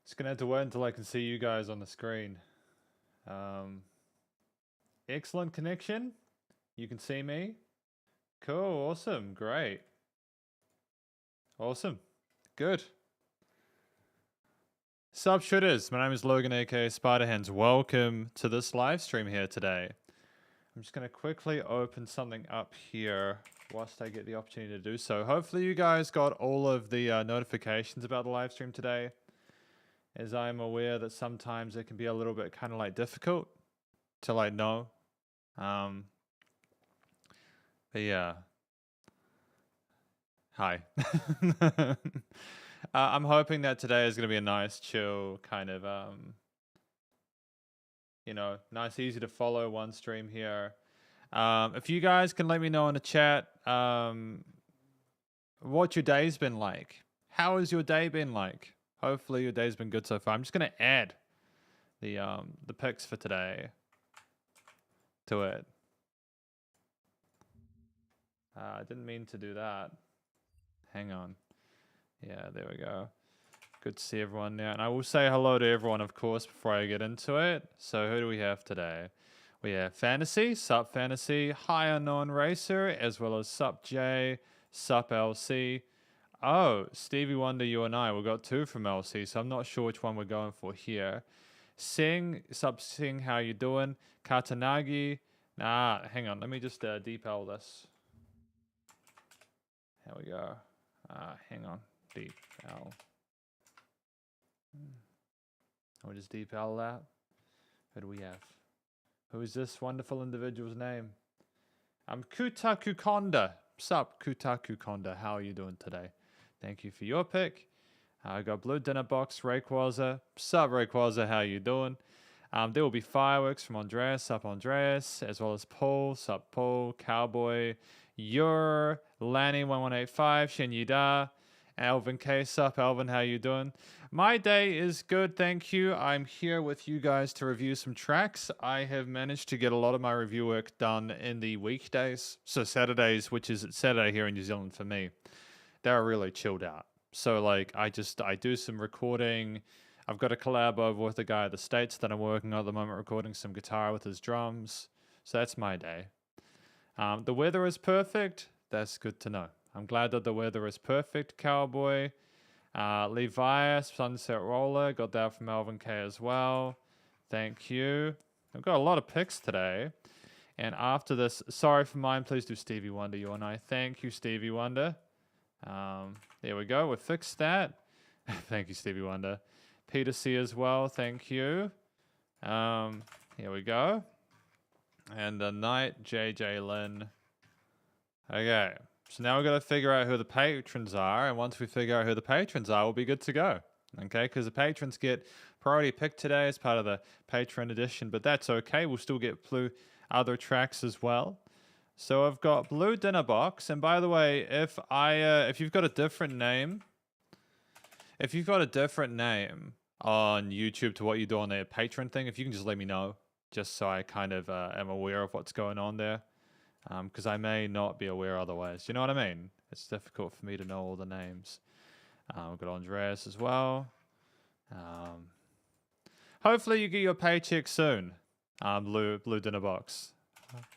Just gonna have to wait until I can see you guys on the screen. Excellent connection. You can see me. Cool, awesome, great. Awesome, good. Sup shooters, my name is Logan aka Spiderhands. Welcome to this live stream here today. I'm just gonna quickly open something up here whilst I get the opportunity to do so. Hopefully you guys got all of the notifications about the live stream today, as I'm aware that sometimes it can be a little bit kind of like difficult to like know. But yeah. Hi. I'm hoping that today is going to be a nice, chill kind of, nice, easy to follow one stream here. If you guys can let me know in the chat what your day's been like. How has your day been like? Hopefully your day's been good so far. I'm just going to add the pics for today to it. I didn't mean to do that. Hang on. Yeah, there we go. Good to see everyone now. And I will say hello to everyone, of course, before I get into it. So who do we have today? We have Fantasy, Sup Fantasy, High Unknown Racer, as well as Sup J, Sup LC. Oh, Stevie Wonder, you and I. We got two from LC, so I'm not sure which one we're going for here. Sing, Sup Sing, how you doing? Katanagi. Nah, hang on. Let me just depel this. There we go. Hang on. Depel. I'll just depel that. Who do we have? Who is this wonderful individual's name? I'm Kutaku Konda. Sup, Kutaku Konda. How are you doing today? Thank you for your pick. I got Blue Dinner Box, Rayquaza. Sup, Rayquaza. How you doing? There will be fireworks from Andreas. Sup, Andreas. As well as Paul. Sup, Paul. Cowboy. Your Lanny1185. Shin Yida. Alvin K. Sup, Alvin. How you doing? My day is good, thank you. I'm here with you guys to review some tracks. I have managed to get a lot of my review work done in the weekdays. So Saturdays, which is Saturday here in New Zealand for me, they're really chilled out. So like I do some recording. I've got a collab over with a guy at the States that I'm working on at the moment, recording some guitar with his drums. So that's my day. The weather is perfect. That's good to know. I'm glad that the weather is perfect, Cowboy. Levi, Sunset Roller, got that from Alvin K as well. Thank you. I've got a lot of picks today. And after this, sorry for mine, please do Stevie Wonder, you and I. Thank you, Stevie Wonder. There we go, we fixed that. Thank you, Stevie Wonder. Peter C as well, thank you. Here we go. And the Night, JJ Lynn. Okay. So now we've got to figure out who the patrons are, and once we figure out who the patrons are, we'll be good to go. Okay, because the patrons get priority pick today as part of the patron edition, but that's okay. We'll still get blue other tracks as well. So I've got Blue Dinner Box, and by the way, if you've got a different name, on YouTube to what you do on the patron thing, if you can just let me know, just so I kind of am aware of what's going on there. Because I may not be aware otherwise. You know what I mean? It's difficult for me to know all the names. We've got Andreas as well. Hopefully you get your paycheck soon. Blue Dinner Box.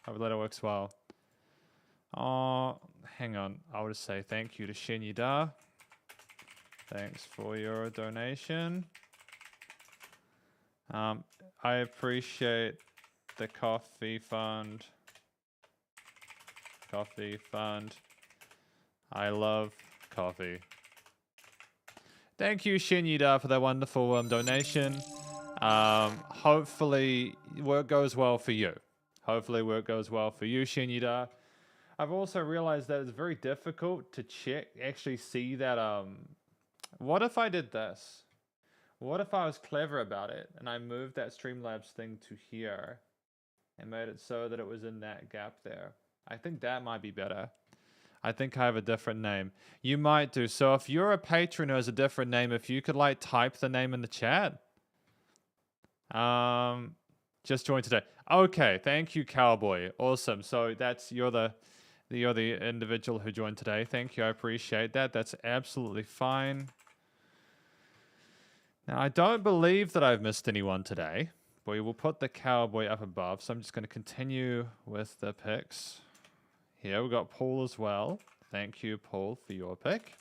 Hopefully that works well. Oh, hang on. I'll just say thank you to Shinyida. Thanks for your donation. I appreciate the coffee fund. Coffee fund. I love coffee. Thank you, Shinyida, for that wonderful donation. Hopefully work goes well for you. Hopefully work goes well for you, Shinyida. I've also realized that it's very difficult to actually see that. What if I did this? What if I was clever about it and I moved that Streamlabs thing to here and made it so that it was in that gap there? I think that might be better. I think I have a different name. You might do. So if you're a patron who has a different name, if you could like type the name in the chat. Just joined today. Okay, thank you, Cowboy. Awesome. So you're the individual who joined today. Thank you. I appreciate that. That's absolutely fine. Now, I don't believe that I've missed anyone today. We will put the cowboy up above, so I'm just going to continue with the picks. Here, we've got Paul as well. Thank you, Paul, for your pick.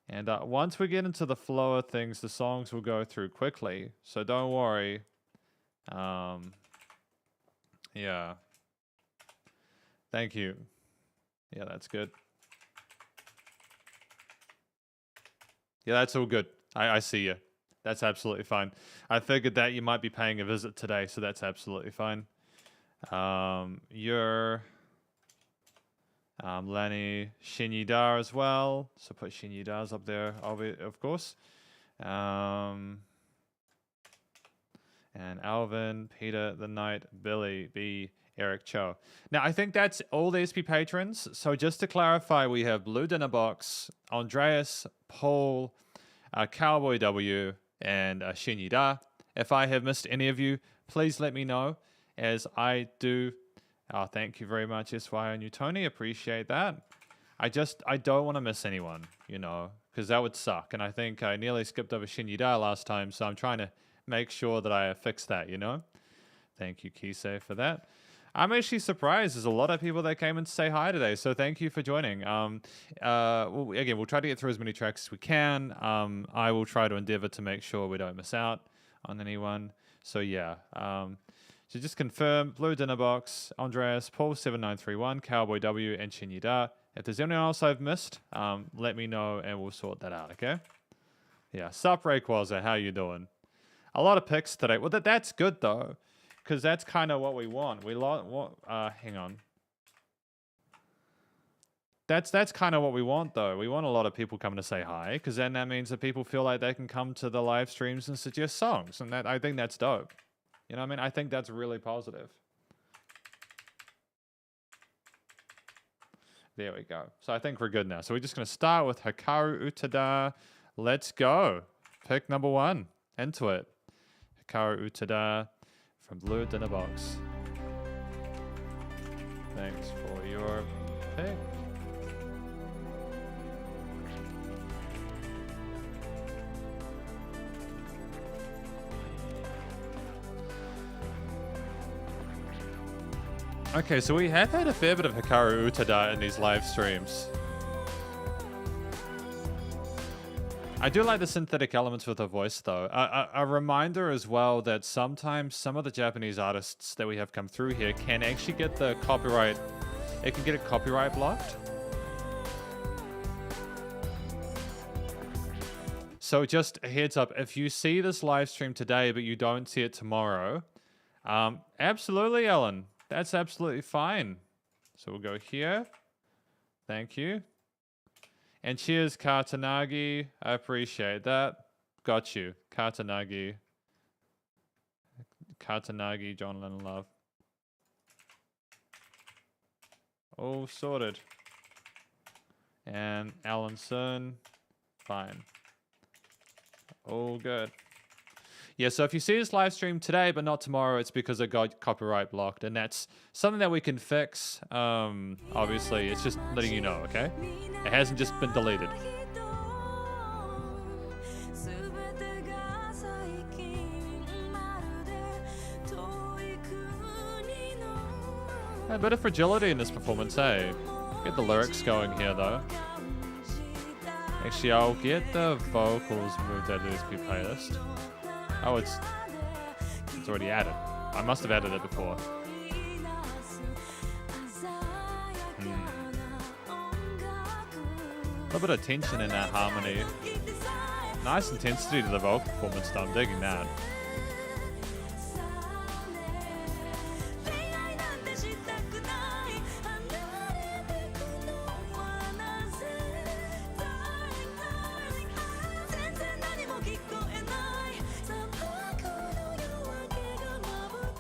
And once we get into the flow of things, the songs will go through quickly, so don't worry. Yeah. Thank you. Yeah, that's good. Yeah, that's all good. I see you. That's absolutely fine. I figured that you might be paying a visit today, so that's absolutely fine. You're Lenny Shinyidar as well. So put Shinyidars up there, of course. And Alvin, Peter, The Knight, Billy, B, Eric Cho. Now, I think that's all the SP patrons. So just to clarify, we have Blue Dinner Box, Andreas, Paul, Cowboy W, and Shinyida. If I have missed any of you, please let me know, as I do. Thank you very much, SY and you, Tony. Appreciate that. I don't want to miss anyone, you know, because that would suck. And I think I nearly skipped over Shinyida last time, so I'm trying to make sure that I fix that, you know. Thank you, Kisei, for that. I'm actually surprised. There's a lot of people that came in to say hi today, so thank you for joining. Again, we'll try to get through as many tracks as we can. I will try to endeavor to make sure we don't miss out on anyone. So yeah, so just confirm, Blue Dinner Box, Andreas, Paul7931, Cowboy W, and Shinyida. If there's anyone else I've missed, let me know and we'll sort that out, okay? Yeah, sup Rayquaza, how you doing? A lot of picks today. Well, that's good though, because that's kind of what we want. Hang on. That's kind of what we want though. We want a lot of people coming to say hi, because then that means that people feel like they can come to the live streams and suggest songs, and I think that's dope. You know what I mean? I think that's really positive. There we go. So I think we're good now. So we're just going to start with Hikaru Utada. Let's go. Pick number 1. Into it. Hikaru Utada from Blue Dinner Box. Thanks for your pick. Okay, so we have had a fair bit of Hikaru Utada in these live streams. I do like the synthetic elements with her voice, though. A reminder as well that sometimes some of the Japanese artists that we have come through here can actually get the copyright... It can get it copyright blocked. So just a heads up, if you see this live stream today but you don't see it tomorrow, absolutely, Ellen. That's absolutely fine. So we'll go here. Thank you. And cheers, Katanagi. I appreciate that. Got you. Katanagi. Katanagi, John Lennon Love. All sorted. And Alanson. Fine. All good. Yeah, so if you see this live stream today but not tomorrow, it's because it got copyright blocked, and that's something that we can fix. Obviously, it's just letting you know, okay? It hasn't just been deleted. A bit of fragility in this performance, hey? Get the lyrics going here, though. Actually, I'll get the vocals moved out of the SP playlist. Oh, it's already added. I must have added it before. A little bit of tension in that harmony. Nice intensity to the vocal performance, though. I'm digging that.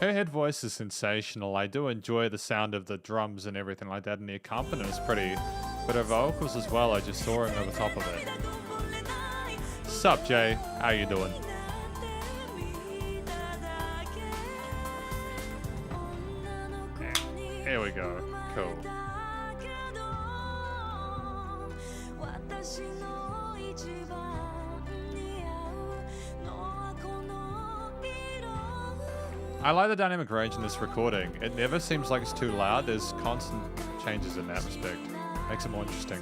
Her head voice is sensational. I do enjoy the sound of the drums and everything like that, and the accompaniment is pretty. But her vocals as well, I just saw him over top of it. Sup, Jay? How you doing? Here we go. Cool. I like the dynamic range in this recording. It never seems like it's too loud. There's constant changes in that respect. Makes it more interesting.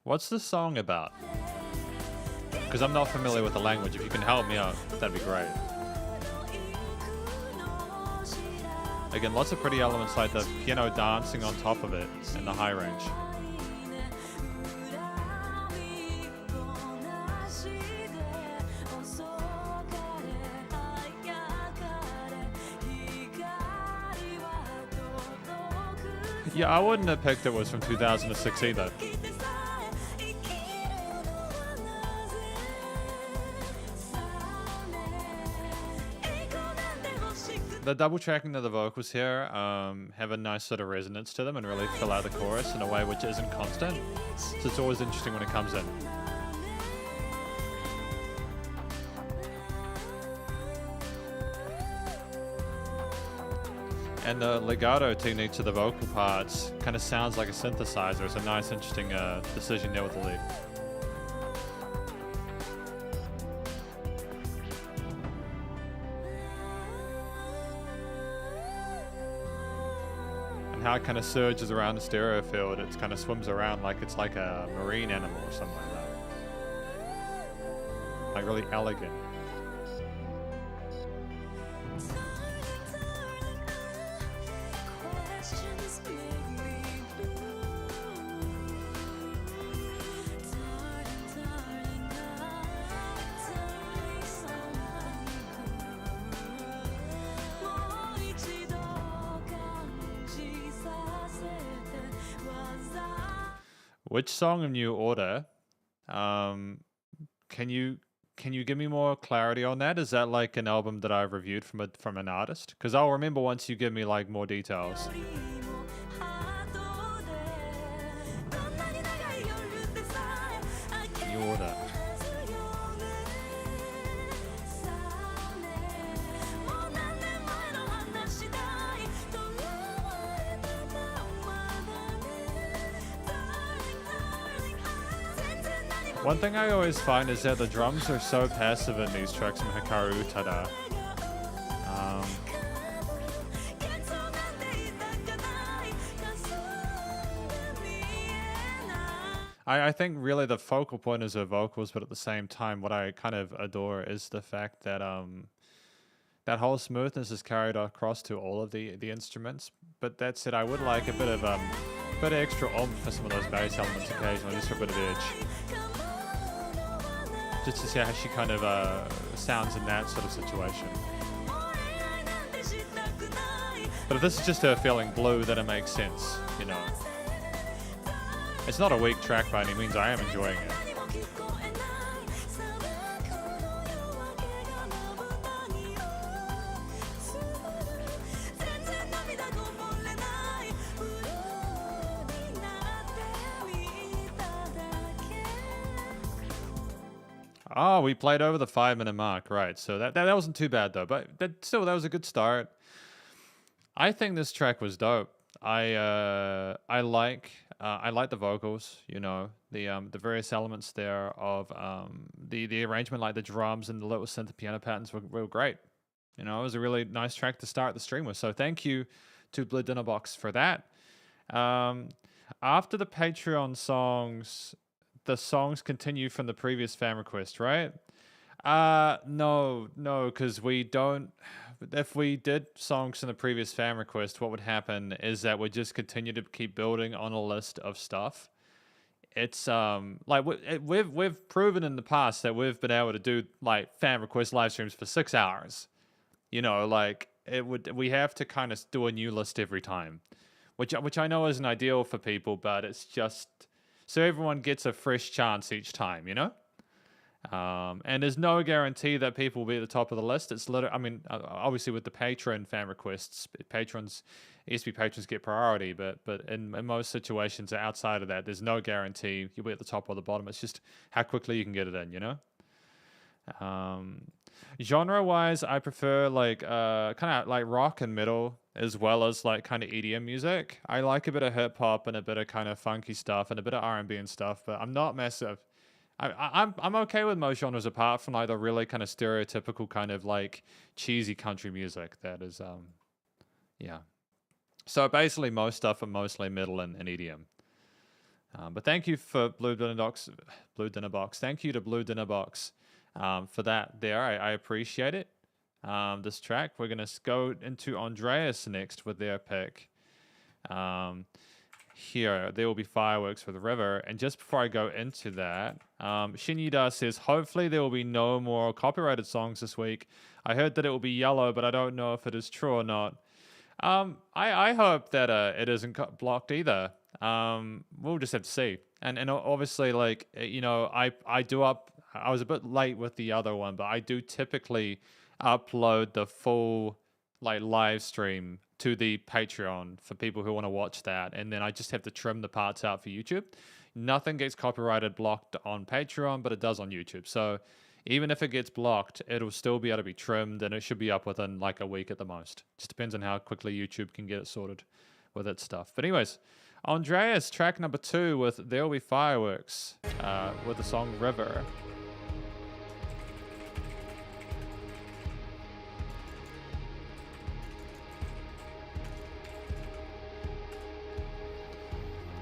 What's the song about? Because I'm not familiar with the language. If you can help me out, that'd be great. Again, lots of pretty elements like the piano dancing on top of it in the high range. Yeah, I wouldn't have picked it was from 2006 either. The double tracking of the vocals here have a nice sort of resonance to them and really fill out the chorus in a way which isn't constant. So it's always interesting when it comes in. And the legato technique to the vocal parts kind of sounds like a synthesizer. It's a nice, interesting decision there with the lead. How it kind of surges around the stereo field. It kind of swims around like it's like a marine animal or something like that. Like really elegant. Which song in New Order? Can you give me more clarity on that? Is that like an album that I've reviewed from an artist? Because I'll remember once you give me like more details. New Order. One thing I always find is that the drums are so passive in these tracks from Hikaru Utada. I think really the focal point is her vocals, but at the same time, what I kind of adore is the fact that that whole smoothness is carried across to all of the instruments. But that said, I would like a bit of extra oomph for some of those bass elements occasionally, just for a bit of edge. Just to see how she kind of sounds in that sort of situation. But if this is just her feeling blue, then it makes sense, you know. It's not a weak track by any means, I am enjoying it. Oh, we played over the 5-minute mark, right? So that wasn't too bad though, but that was a good start. I think this track was dope. I like the vocals, you know, the various elements there of the arrangement, like the drums and the little synth piano patterns were great. You know, it was a really nice track to start the stream with. So thank you to Blue Dinner Box for that. After the Patreon songs, the songs continue from the previous fan request, right? No, because we don't. If we did songs from the previous fan request, what would happen is that we just continue to keep building on a list of stuff. It's like we've proven in the past that we've been able to do like fan request live streams for 6 hours. You know, like we have to kind of do a new list every time, which I know isn't ideal for people, but it's just so everyone gets a fresh chance each time, you know? And there's no guarantee that people will be at the top of the list. It's literally, I mean, obviously with the Patreon fan requests, patrons ESP patrons get priority, but in most situations outside of that, there's no guarantee you'll be at the top or the bottom. It's just how quickly you can get it in, you know? Genre-wise, I prefer like kind of like rock and metal as well as like kind of EDM music. I like a bit of hip hop and a bit of kind of funky stuff and a bit of R&B and stuff, but I'm not massive. I'm okay with most genres apart from like the really kind of stereotypical kind of like cheesy country music that is yeah. So basically most stuff are mostly metal and EDM. But thank you for Blue Dinner Box. Thank you to Blue Dinner Box for that there. I appreciate it. This track. We're going to go into Andreas next with their pick. Here, there will be fireworks for the river. And just before I go into that, Shinyuda says, hopefully there will be no more copyrighted songs this week. I heard that it will be yellow, but I don't know if it is true or not. I hope that it isn't blocked either. We'll just have to see. And obviously, like, you know, I was a bit late with the other one, but I do typically upload the full like live stream to the Patreon for people who want to watch that, and then I just have to trim the parts out for YouTube. Nothing gets copyrighted blocked on Patreon, but it does on YouTube. So even if it gets blocked, it'll still be able to be trimmed, and it should be up within like a week at the most. Just depends on how quickly YouTube can get it sorted with its stuff. But anyways, Andreas, track number 2 with There'll Be Fireworks with the song River.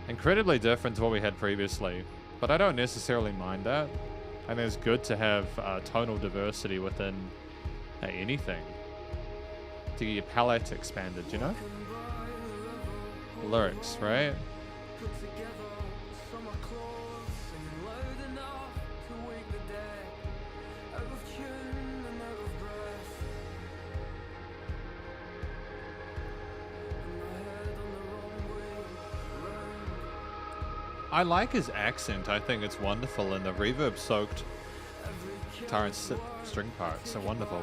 Incredibly different to what we had previously, but I don't necessarily mind that. And it's good to have tonal diversity within anything to get your palette expanded, you know? Lyrics, right? I like his accent. I think it's wonderful, and the reverb-soaked guitar and string parts are wonderful.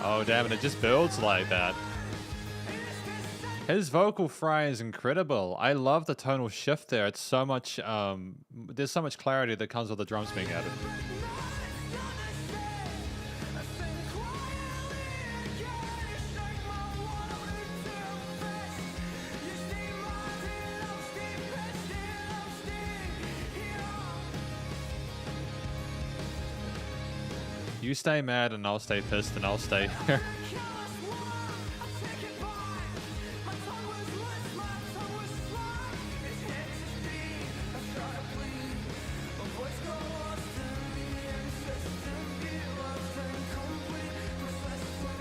Oh, damn it, it just builds like that. His vocal fry is incredible. I love the tonal shift there. It's so much, there's so much clarity that comes with the drums being added. You stay mad and I'll stay pissed and I'll stay here.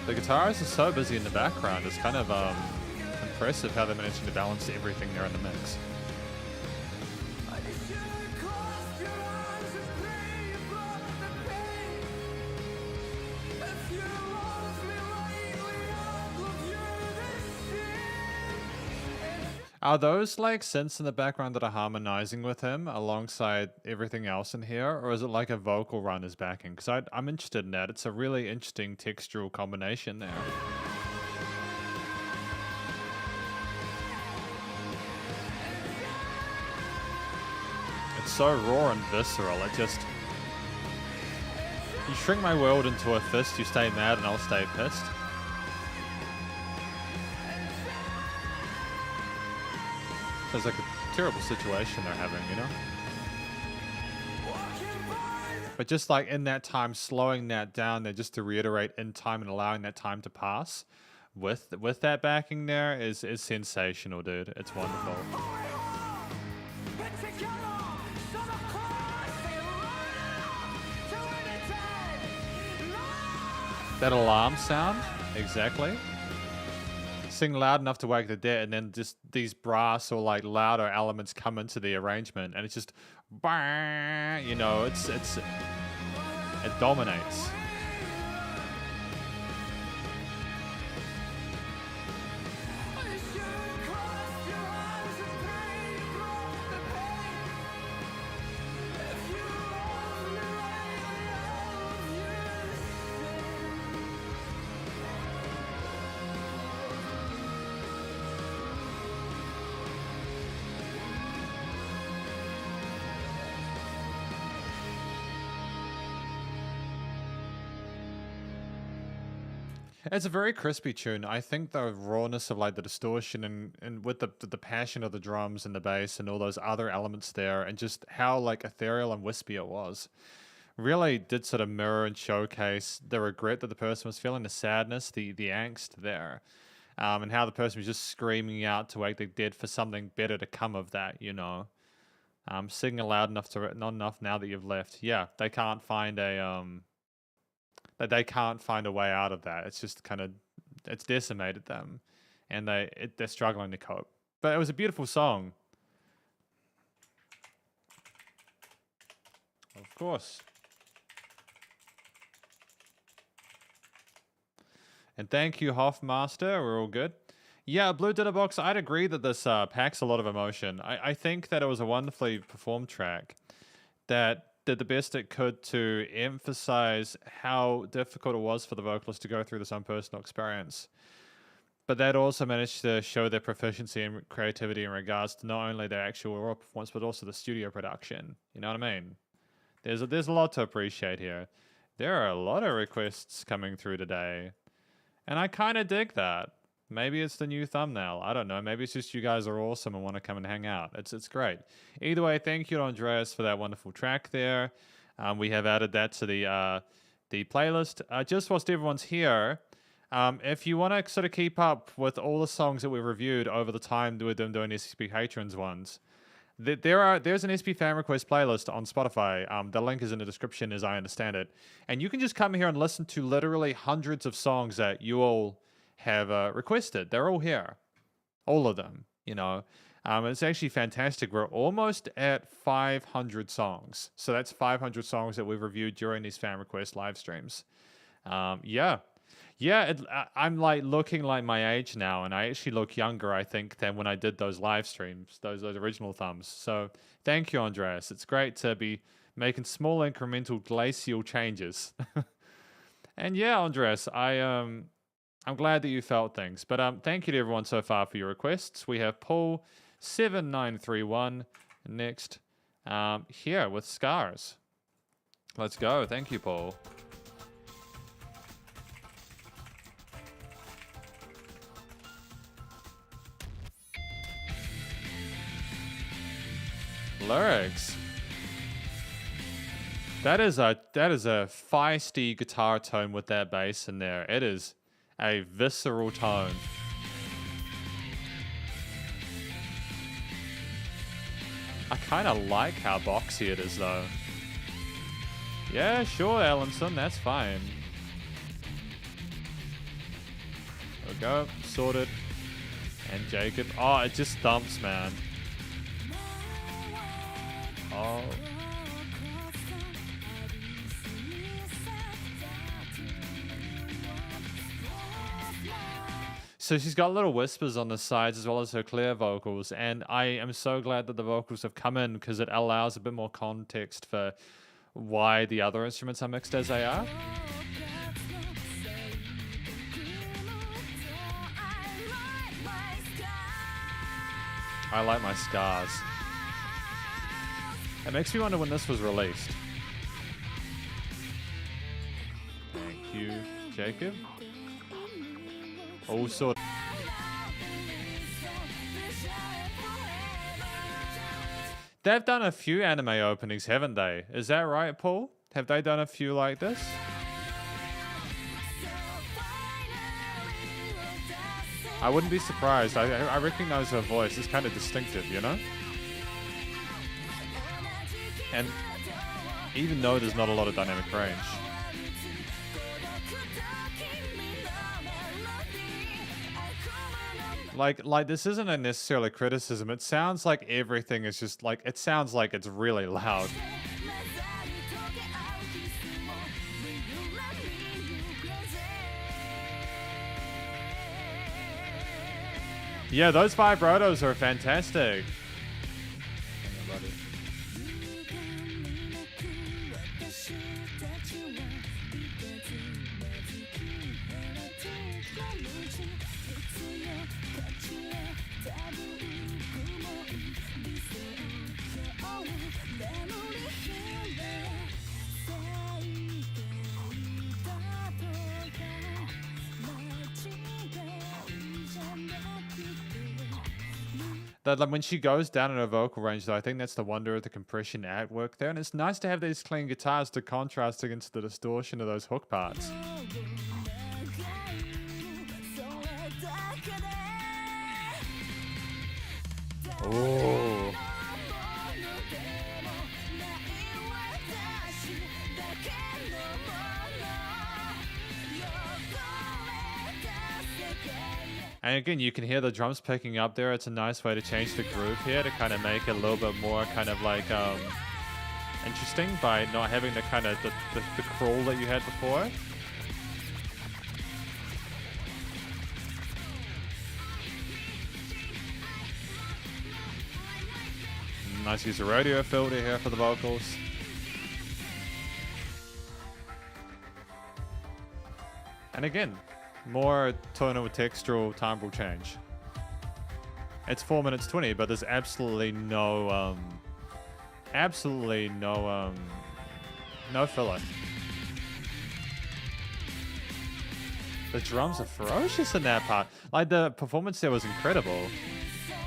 The guitarist is so busy in the background. It's kind of impressive how they're managing to balance everything there in the mix. Are those like synths in the background that are harmonizing with him alongside everything else in here? Or is it like a vocal run is backing? Because I'm interested in that. It's a really interesting textural combination there. It's so raw and visceral. It just... You shrink my world into a fist, you stay mad and I'll stay pissed. It's like a terrible situation they're having, you know? But just like in that time, slowing that down there just to reiterate in time and allowing that time to pass with that backing there is sensational, dude. It's wonderful. That alarm sound, exactly. Sing loud enough to wake the dead, and then just these brass or like louder elements come into the arrangement, and it's just, you know, it's It dominates. It's a very crispy tune. I think the rawness of like the distortion and with the passion of the drums and the bass and all those other elements there, and just how like ethereal and wispy it was, really did sort of mirror and showcase the regret that the person was feeling, the sadness, the angst there, and how the person was just screaming out to wake the dead for something better to come of that, you know. Singing loud enough to not enough now that you've left. Yeah, they can't find a they can't find a way out of that. It's just kind of it's decimated them, and they're struggling to cope. But it was a beautiful song, of course. And thank you, Hoffmaster. We're all good. Yeah, Blue Dinner Box, I'd agree that this packs a lot of emotion. I think that it was a wonderfully performed track that did the best it could to emphasize how difficult it was for the vocalist to go through this own personal experience. But that also managed to show their proficiency and creativity in regards to not only their actual raw performance, but also the studio production. You know what I mean? There's a lot to appreciate here. There are a lot of requests coming through today, and I kind of dig that. Maybe it's the new thumbnail. I don't know. Maybe it's just you guys are awesome and want to come and hang out. It's great. Either way, thank you to Andreas for that wonderful track there. We have added that to the playlist. Just whilst everyone's here, if you want to sort of keep up with all the songs that we've reviewed over the time with them doing SSP Patrons ones, there's an SP fan request playlist on Spotify. The link is in the description as I understand it. And you can just come here and listen to literally hundreds of songs that you all have requested. They're all here. All of them, you know. It's actually fantastic. We're almost at 500 songs. So that's 500 songs that we've reviewed during these fan request live streams. Yeah, I'm like looking like my age now, and I actually look younger, I think, than when I did those live streams, those original thumbs. So thank you, Andreas. It's great to be making small incremental glacial changes. And yeah, Andreas, I'm glad that you felt things. But thank you to everyone so far for your requests. We have Paul 7931 next here with Scars. Let's go. Thank you, Paul. Lyrics. That is a feisty guitar tone with that bass in there. It is a visceral tone. I kind of like how boxy it is, though. Yeah, sure, Ellenson, that's fine. There we go, sorted. And Jacob. Oh, it just thumps, man. Oh. So she's got little whispers on the sides as well as her clear vocals, and I am so glad that the vocals have come in because it allows a bit more context for why the other instruments are mixed as they are. I like my scars. It makes me wonder when this was released. Thank you, Jacob. All sort. They've done a few anime openings, haven't they? Is that right, Paul? Have they done a few like this? I wouldn't be surprised. I recognize her voice. It's kind of distinctive, you know? And even though there's not a lot of dynamic range. Like this isn't a necessarily criticism. It sounds like everything is just like, it sounds like it's really loud. Yeah, those vibrators are fantastic. Hang on, buddy. That like when she goes down in her vocal range, though, I think that's the wonder of the compression at work there, and it's nice to have these clean guitars to contrast against the distortion of those hook parts. Oh. And again, you can hear the drums picking up there. It's a nice way to change the groove here to kind of make it a little bit more kind of like interesting by not having the kind of the crawl that you had before. Nice use of radio filter here for the vocals. And again, more tonal textural timbral change. It's 4 minutes 20, but there's absolutely no no filler. The drums are ferocious in that part. Like the performance there was incredible.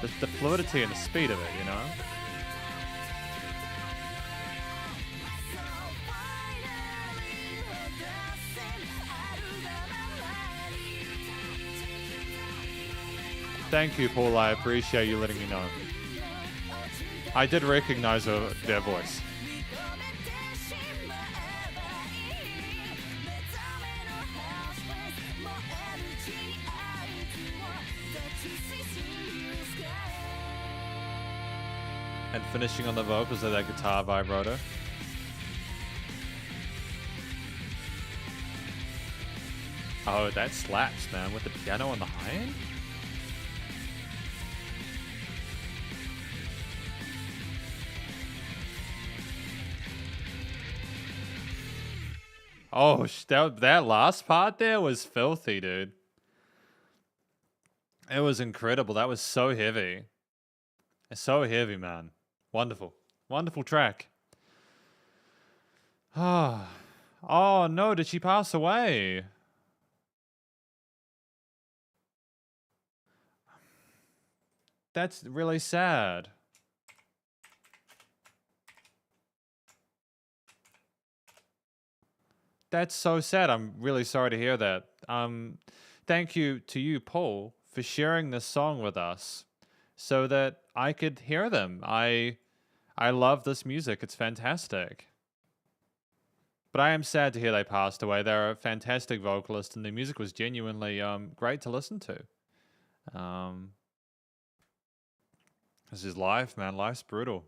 The fluidity and the speed of it, you know? Thank you, Paul. I appreciate you letting me know. I did recognize their voice. And finishing on the vocals of that guitar vibrato. Oh, that slaps, man, with the piano on the high end. Oh, that last part there was filthy, dude. It was incredible. That was so heavy. It's so heavy, man. Wonderful. Wonderful track. Oh, oh no, did she pass away? That's really sad. That's so sad. I'm really sorry to hear that. Thank you to you, Paul, for sharing this song with us so that I could hear them. I love this music. It's fantastic. But I am sad to hear they passed away. They're a fantastic vocalist, and the music was genuinely great to listen to. This is life, man. Life's brutal.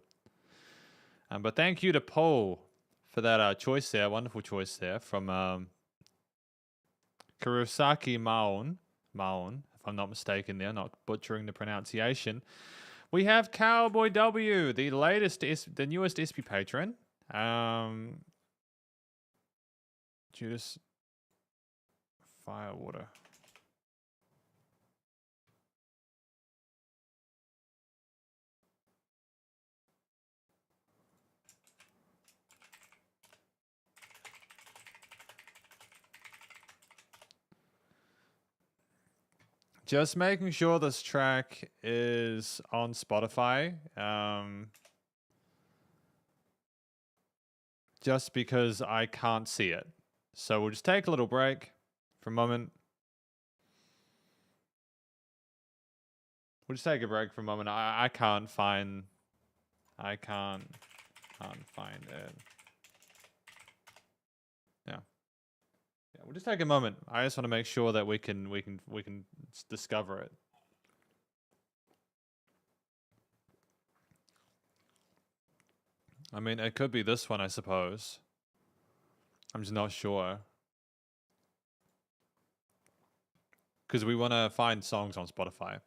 But thank you to Paul for that choice there. Wonderful choice there from Kurosaki Maon, if I'm not mistaken there, not butchering the pronunciation. We have Cowboy W, the newest SP patron. Judas Firewater. Just making sure this track is on Spotify. Just because I can't see it. So we'll just take a little break for a moment. We'll just take a break for a moment. I can't find it. Yeah. Yeah, we'll just take a moment. I just want to make sure that we can discover it. I mean, it could be this one, I suppose. I'm just not sure. Because we want to find songs on Spotify.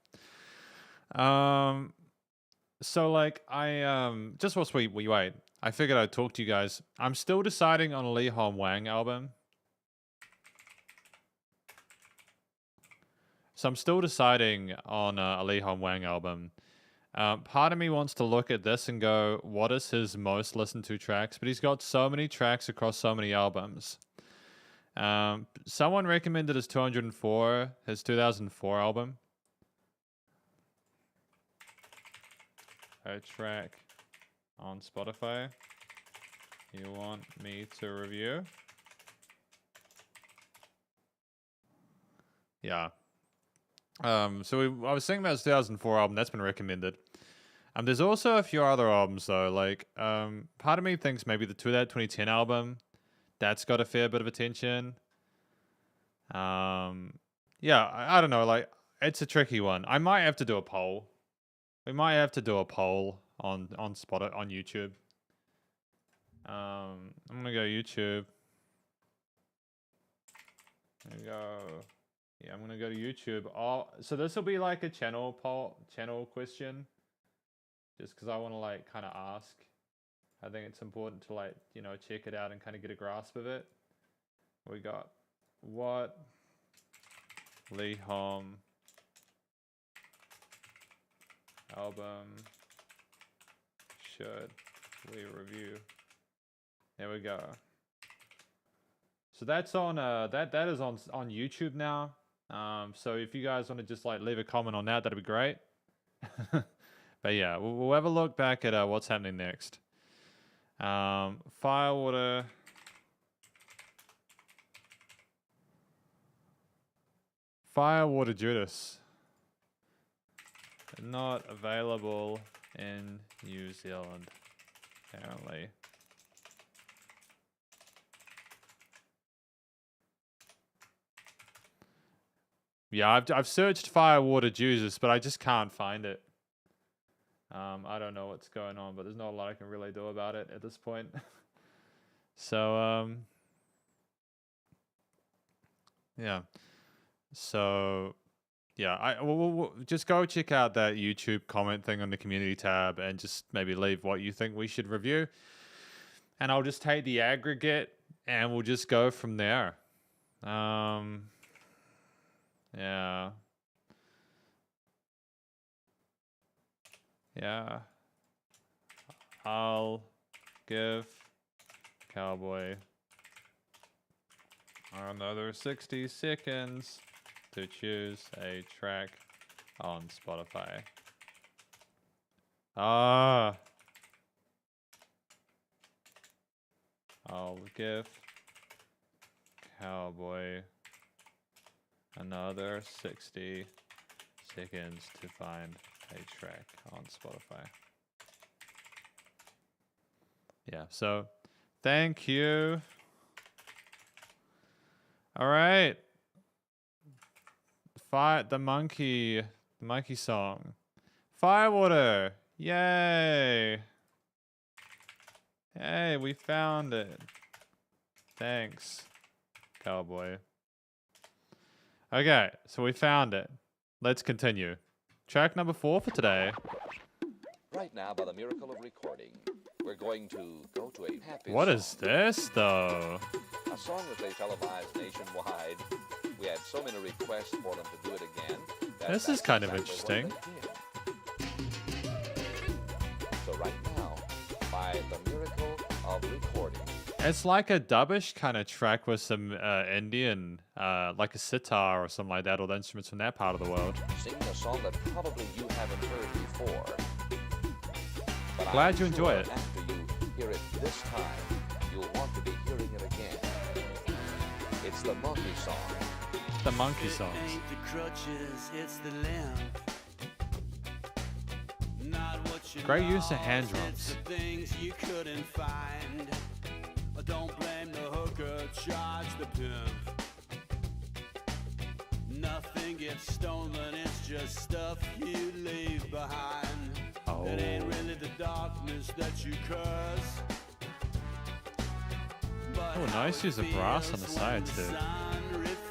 So like just whilst we wait, I figured I'd talk to you guys. I'm still deciding on a Lee Hom Wang album. So I'm still deciding on a Lee Hom Wang album. Part of me wants to look at this and go, what is his most listened to tracks? But he's got so many tracks across so many albums. Someone recommended his 204, his 2004 album. A track on Spotify you want me to review? Yeah. So I was thinking about his 2004 album. That's been recommended. There's also a few other albums though. Like, part of me thinks maybe the 2010 album. That's got a fair bit of attention. Yeah, I don't know. Like, it's a tricky one. I might have to do a poll. We might have to do a poll on YouTube. I'm gonna go YouTube. There we go. Yeah, I'm gonna go to YouTube. Oh, so this will be like a channel question, just because I want to like kind of ask. I think it's important to like check it out and kind of get a grasp of it. We got what Lee Hom album should we review? There we go. So that's on that is on YouTube now. So if you guys want to just like leave a comment on that, that'd be great. But yeah, we'll have a look back at what's happening next. Firewater. Firewater Judas. Not available in New Zealand, apparently. Yeah, I've searched Firewater Judas, but I just can't find it. I don't know what's going on, but there's not a lot I can really do about it at this point. So, yeah. So, yeah, we'll just go check out that YouTube comment thing on the community tab and just maybe leave what you think we should review. And I'll just take the aggregate and we'll just go from there. Yeah. Yeah. I'll give Cowboy another 60 seconds to choose a track on Spotify. I'll give Cowboy another 60 seconds to find a track on Spotify. Yeah, so thank you. All right. The monkey song. Firewater. Yay. Hey, we found it. Thanks, Cowboy. Okay, so we found it. Let's continue. Track number 4 for today. Right now, by the miracle of recording, we're going to go to a happy What song. is this, though? A song that they televised nationwide. We had so many requests for them to do it again. This is kind of interesting. So right now, by the miracle of recording. It's like a dubbish kind of track with some Indian, like a sitar or something like that, or the instruments from that part of the world. Singing a song that probably you haven't heard before. But Glad I'm you enjoy sure it. After you hear it this time, you'll want to be hearing it again. It's the Monkey Song. The monkey songs. Ain't the crutches, it's the limp. Not what you Great use of lost, hand it's drums. the things you couldn't find. Don't blame the hooker, charge the pimp. Nothing gets stolen, it's just stuff you leave behind. Oh. It ain't really the darkness that you curse. But Oh, nice use of brass on the side too.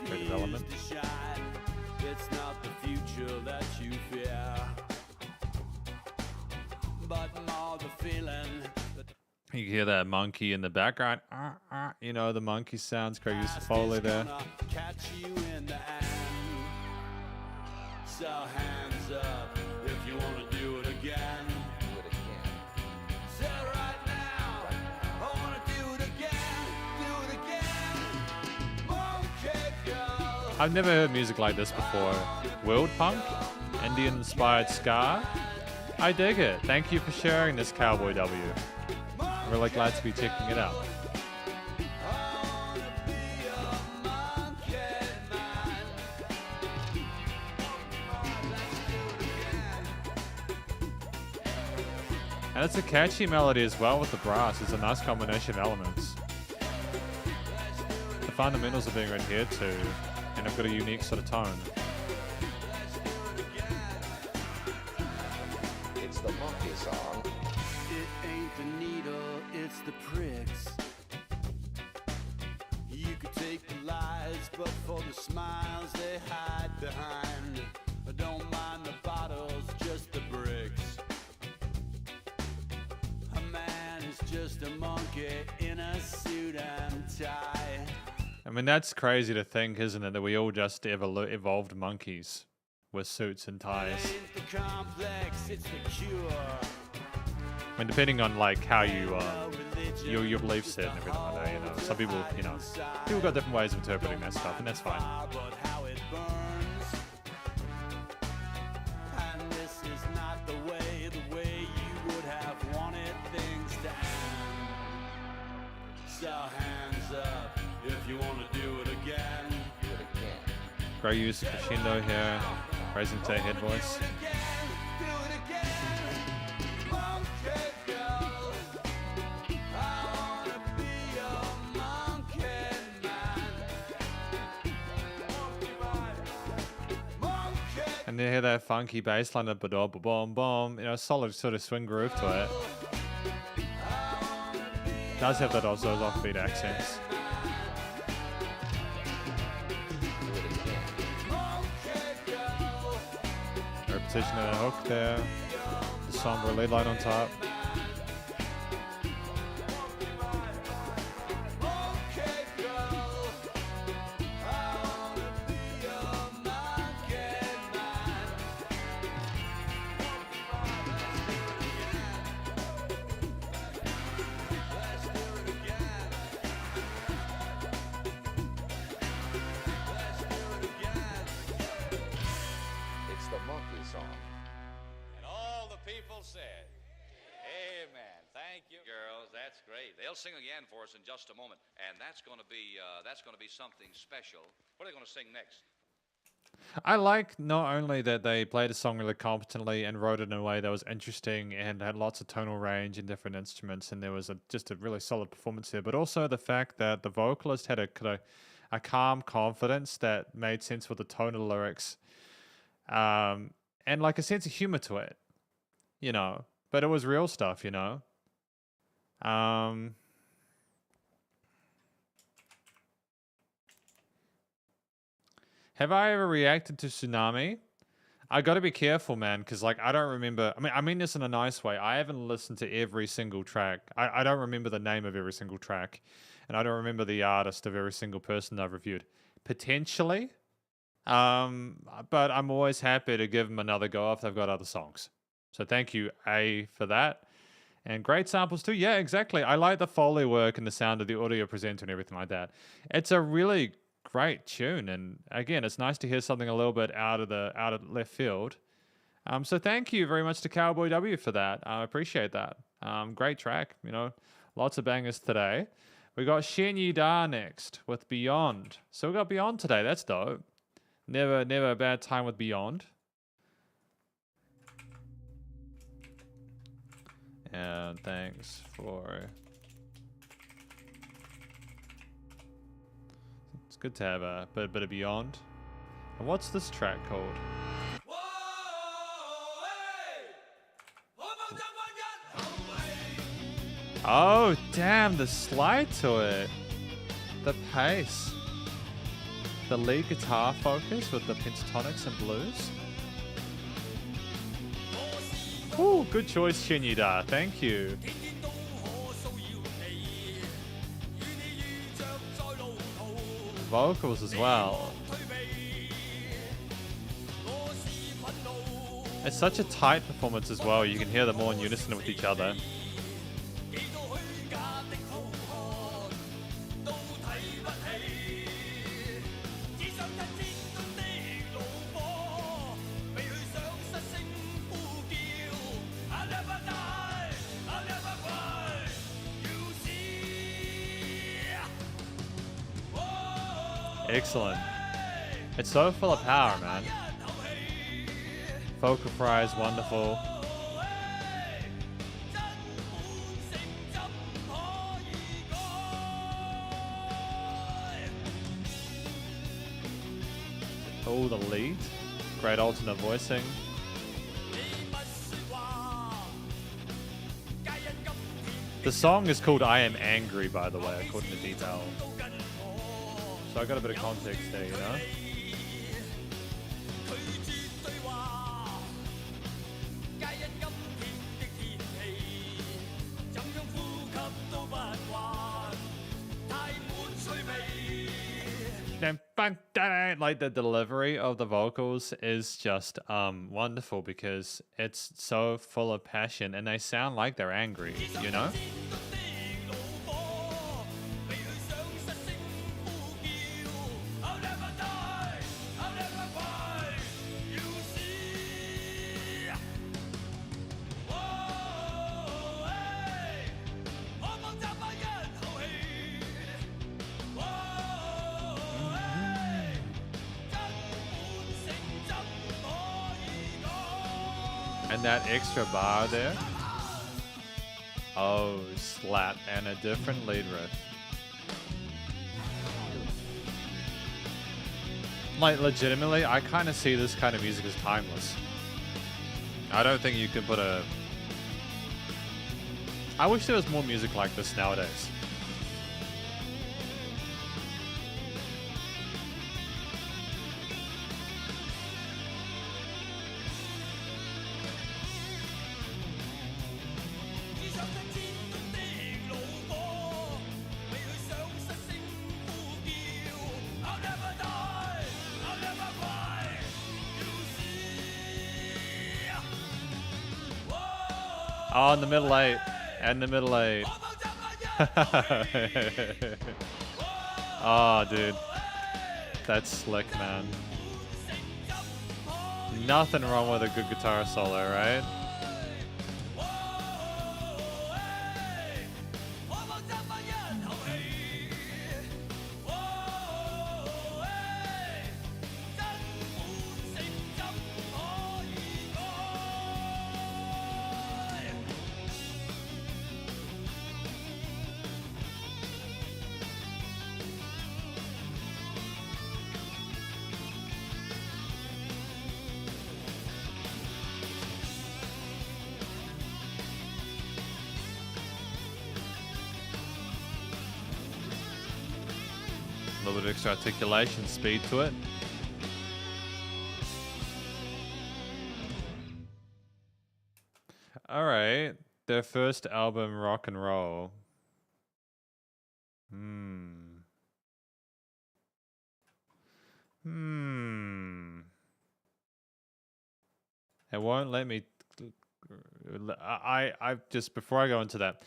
Great development. It's not the future that you fear. know the feeling. You can hear that monkey in the background. You know, the monkey sounds. Craig used Foley there. Catch you in the end. So hands up if you want to do it again. Do it again. Say right now, I want to do it again. Monkey girl. I've never heard music like this before. World punk? Indian-inspired ska? I dig it. Thank you for sharing this, Cowboy W. I'm really glad to be checking it out. And it's a catchy melody as well with the brass. It's a nice combination of elements. The fundamentals are being adhered to, and I've got a unique sort of tone. It's the monkey song. It ain't the needle, it's the pricks. You could take the lies, but for the smiles they hide behind. I don't mind the bottles, just the bricks. A man is just a monkey in a suit and tie. I mean, that's crazy to think, isn't it? That we all just evolved monkeys with suits and ties. Ain't the complex, it's the cure. I mean, depending on like how you your belief set and everything like that, you know. Some people, you know, people got different ways of interpreting that stuff, and that's fine. But how it burns. And this is not the way you would have wanted things to end. So hands up if you want to do it again. Do it again. Great use of crescendo here, raising to head voice. And you hear that funky bass line of ba-da-ba-bom-bom, you know, solid sort of swing groove to it. Does have that also those offbeat accents. Do it again. Repetition of the hook there. The somber lead line on top. It's the monkey song. And all the people said, amen. Thank you, girls. That's great. They'll sing again for us in just a moment. And that's going to be something special. What are they going to sing next? I like not only that they played a song really competently and wrote it in a way that was interesting and had lots of tonal range and different instruments, and there was just a really solid performance here, but also the fact that the vocalist had a calm confidence that made sense with the tone of the lyrics, and like a sense of humor to it, you know. But it was real stuff, you know. Have I ever reacted to Tsunami? I got to be careful, man, because like I don't remember. I mean this in a nice way. I haven't listened to every single track. I don't remember the name of every single track, and I don't remember the artist of every single person I've reviewed. Potentially, but I'm always happy to give them another go if they've got other songs. So thank you, A, for that. And great samples too. Yeah, exactly. I like the Foley work and the sound of the audio presenter and everything like that. It's a really great tune, and again, it's nice to hear something a little bit out of left field. So thank you very much to Cowboy W for that. I appreciate that. Great track, you know, lots of bangers today. We got Shen Yi Da next with Beyond. So we got Beyond today. That's dope. Never a bad time with Beyond. And thanks for. It's good to have a bit of Beyond. And what's this track called? Oh, damn, the slide to it. The pace. The lead guitar focus with the pentatonics and blues. Ooh, good choice, Shinyuda. Thank you. Vocals as well. It's such a tight performance as well. You can hear them all in unison with each other. Excellent. It's so full of power, man. Vocal fry is wonderful. Oh, the lead. Great alternate voicing. The song is called I Am Angry, by the way, according to Detail. So I got a bit of context there, you know? Like the delivery of the vocals is just wonderful because it's so full of passion and they sound like they're angry, you know? And that extra bar there. Oh, slap. And a different lead riff. Like, legitimately, I kind of see this kind of music as timeless. I don't think you can put a... I wish there was more music like this nowadays. Oh, in the middle eight. And the middle eight. Oh, dude. That's slick, man. Nothing wrong with a good guitar solo, right? A little bit of extra articulation, speed to it. All right, their first album, Rock and Roll. It won't let me. I just before I go into that,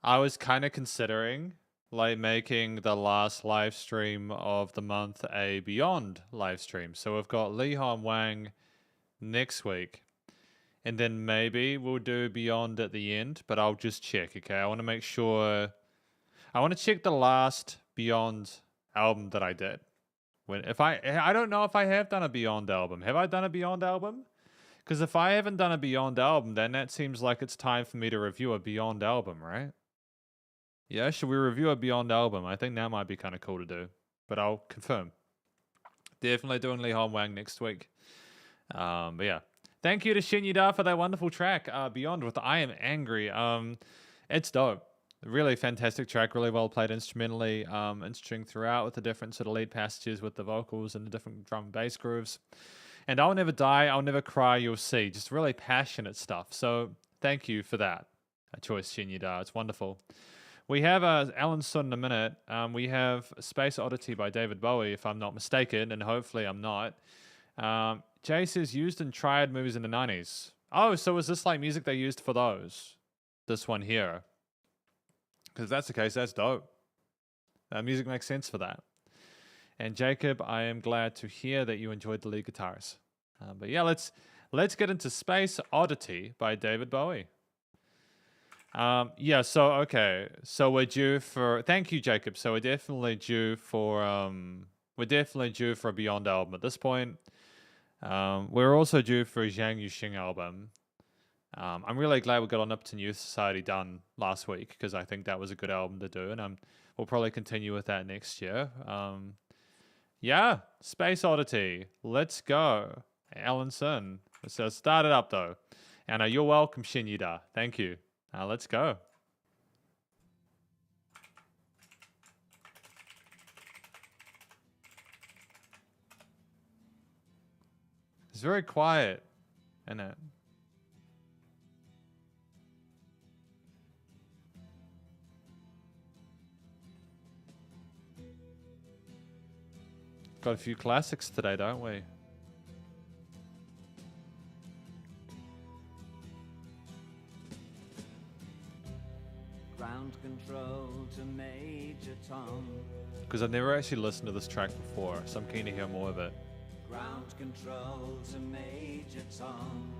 I was kind of considering like making the last live stream of the month a Beyond live stream. So we've got Lee Han Wang next week. And then maybe we'll do Beyond at the end, but I'll just check, okay? I want to make sure... I want to check the last Beyond album that I did. I don't know if I have done a Beyond album. Have I done a Beyond album? Because if I haven't done a Beyond album, then that seems like it's time for me to review a Beyond album, right? Yeah, should we review a Beyond album? I think that might be kind of cool to do, but I'll confirm. Definitely doing Lee Han Wang next week. But yeah, thank you to Shinyuda for that wonderful track, Beyond with I Am Angry. It's dope. Really fantastic track, really well played instrumentally, interesting throughout with the different sort of lead passages with the vocals and the different drum and bass grooves. And I'll never die, I'll never cry, you'll see. Just really passionate stuff. So thank you for that choice, Shinyida. It's wonderful. We have Alan Sun in a minute. We have Space Oddity by David Bowie, if I'm not mistaken, and hopefully I'm not. Jay says used in triad movies in the 90s. Oh, so is this like music they used for those? This one here. Because if that's the case, that's dope. Music makes sense for that. And Jacob, I am glad to hear that you enjoyed the lead guitars. But yeah, let's get into Space Oddity by David Bowie. Yeah, so okay. So we're due for thank you, Jacob. So we're definitely due for a Beyond album at this point. We're also due for a Zhang Yuxing album. I'm really glad we got on Upton Youth Society done last week because I think that was a good album to do, and we'll probably continue with that next year. Yeah, Space Oddity. Let's go. Alan Sun. So start it up though. And you're welcome, Shinyida. Thank you. Let's go. It's very quiet, isn't it? Got a few classics today, don't we? Ground control to Major Tom. Because I've never actually listened to this track before, so I'm keen to hear more of it. Ground control to Major Tom.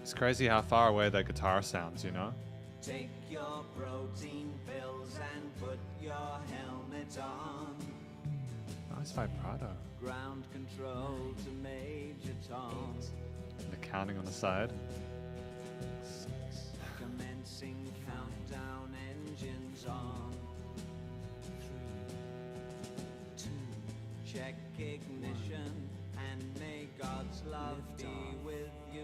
It's crazy how far away that guitar sounds, you know? Take your protein pills and put your helmet on. Nice vibrato. Ground control to Major Tom. The counting on the side. Commencing countdown, engines on. 3, 2, check ignition, and may God's love be with you.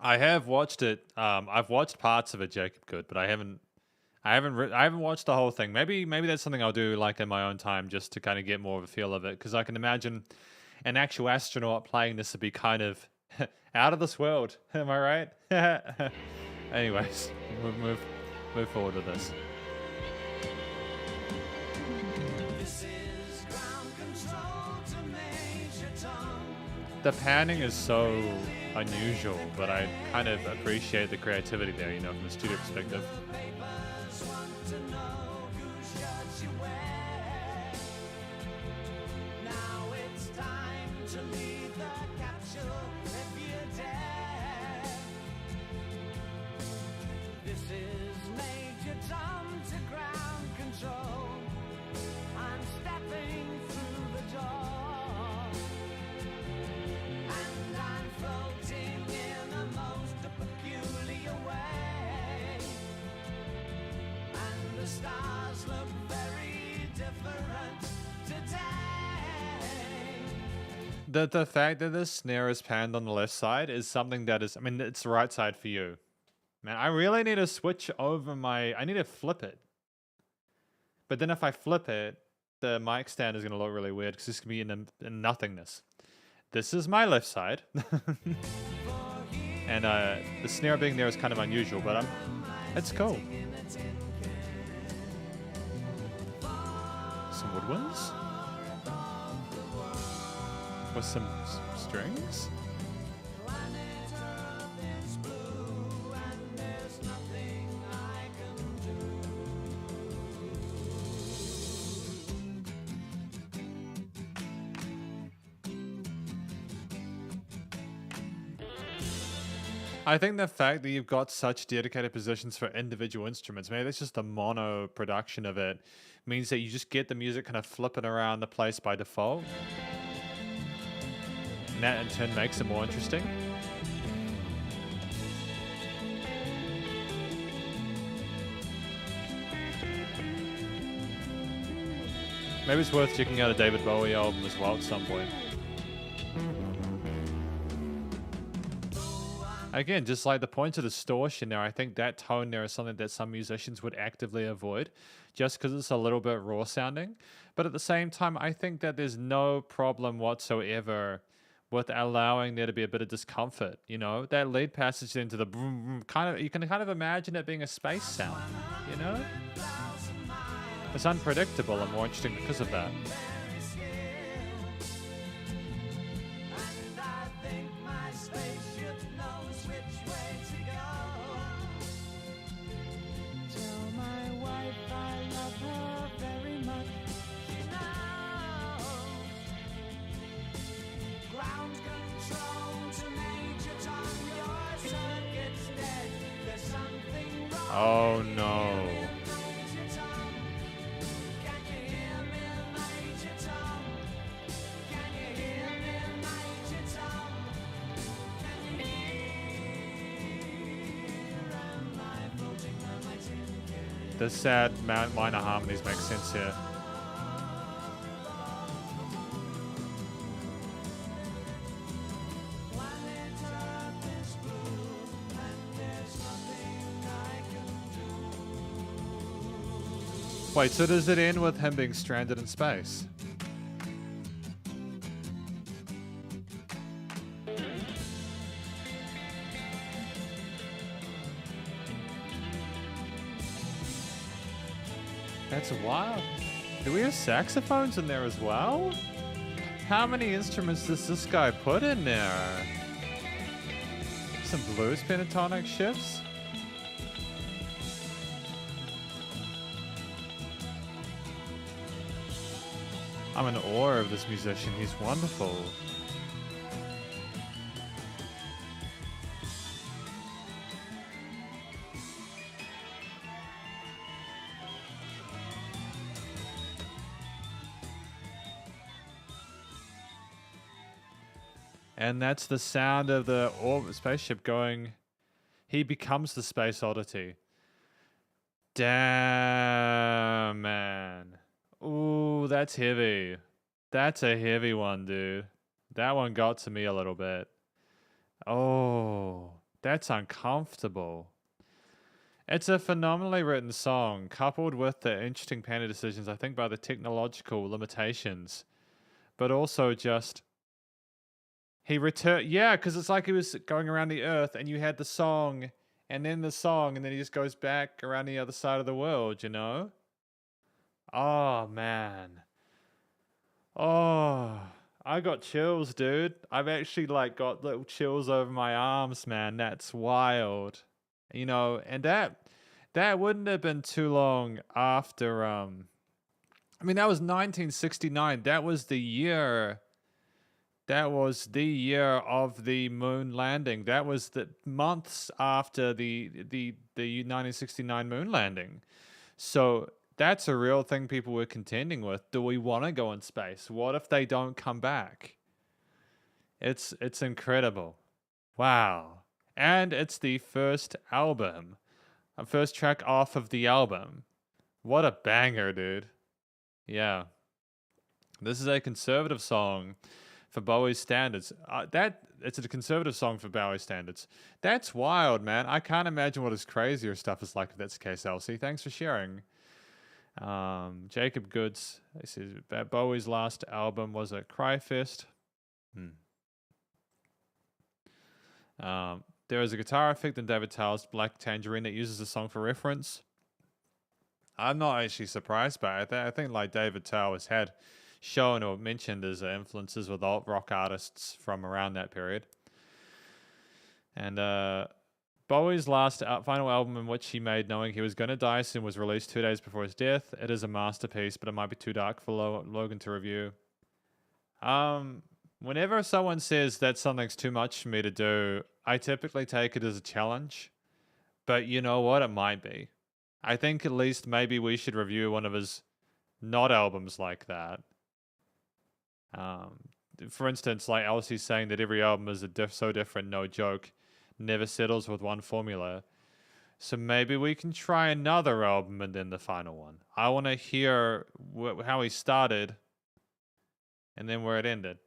I have watched it. I've watched parts of it, Jacob Good, but I haven't watched the whole thing. Maybe that's something I'll do like in my own time, just to kind of get more of a feel of it. Because I can imagine an actual astronaut playing this would be kind of out of this world. Am I right? Anyways, move forward with this. This is ground control to Major Tom. The panning is so unusual, but I kind of appreciate the creativity there, you know, from the studio perspective. Papers want to know whose shirt you wear. Now it's time to leave the capsule if you dare. This is Major Tom to ground control. I'm stepping through the door, and I'm floating in a most peculiar way. And the stars look very different today. The fact that the snare is panned on the left side is something that is, I mean, it's the right side for you. Man, I really need to switch over I need to flip it. But then if I flip it, the mic stand is going to look really weird because it's going to be in nothingness. This is my left side. And the snare being there is kind of unusual, but it's cool. Some woodwinds? With some strings? I think the fact that you've got such dedicated positions for individual instruments, maybe that's just the mono production of it, means that you just get the music kind of flipping around the place by default. And that in turn makes it more interesting. Maybe it's worth checking out a David Bowie album as well at some point. Oh, I'm Again, just like the point of distortion there, I think that tone there is something that some musicians would actively avoid just because it's a little bit raw sounding. But at the same time, I think that there's no problem whatsoever with allowing there to be a bit of discomfort. You know, that lead passage into the boom, boom, kind of, you can kind of imagine it being a space sound, you know? It's unpredictable and more interesting because of that. Oh no. The sad minor harmonies make sense here. Wait, so does it end with him being stranded in space? That's wild. Do we have saxophones in there as well? How many instruments does this guy put in there? Some blues pentatonic shifts? I'm in awe of this musician. He's wonderful. And that's the sound of the spaceship going. He becomes the space oddity. Damn, man. Ooh, that's heavy. That's a heavy one, dude. That one got to me a little bit. Oh, that's uncomfortable. It's a phenomenally written song, coupled with the interesting piano decisions, I think, by the technological limitations. But also just... He returned... Yeah, because it's like he was going around the Earth, and you had the song, and then the song, and then he just goes back around the other side of the world, you know? Oh, man. Oh, I got chills, dude. I've actually, like, got little chills over my arms, man. That's wild. You know, and that wouldn't have been too long after, I mean, that was 1969. That was the year of the moon landing. That was the months after the 1969 moon landing. So that's a real thing people were contending with. Do we want to go in space? What if they don't come back? It's incredible. Wow. And it's the first album. First track off of the album. What a banger, dude. Yeah. This is a conservative song for Bowie's standards. It's a conservative song for Bowie's standards. That's wild, man. I can't imagine what his crazier stuff is like if that's the case, Elsie. Thanks for sharing. Jacob Goods, he says Bowie's last album was a Cryfest. There is a guitar effect in David Towers' Black Tangerine that uses the song for reference. I'm not actually surprised by it. I think like David Towers had shown or mentioned his influences with alt rock artists from around that period. And Bowie's last final album, in which he made knowing he was going to die soon, was released 2 days before his death. It is a masterpiece, but it might be too dark for Logan to review. Whenever someone says that something's too much for me to do, I typically take it as a challenge. But you know what? It might be. I think at least maybe we should review one of his not albums like that. For instance, like Elsie's saying that every album is so different, no joke. Never settles with one formula. So maybe we can try another album and then the final one. I want to hear how he started and then where it ended.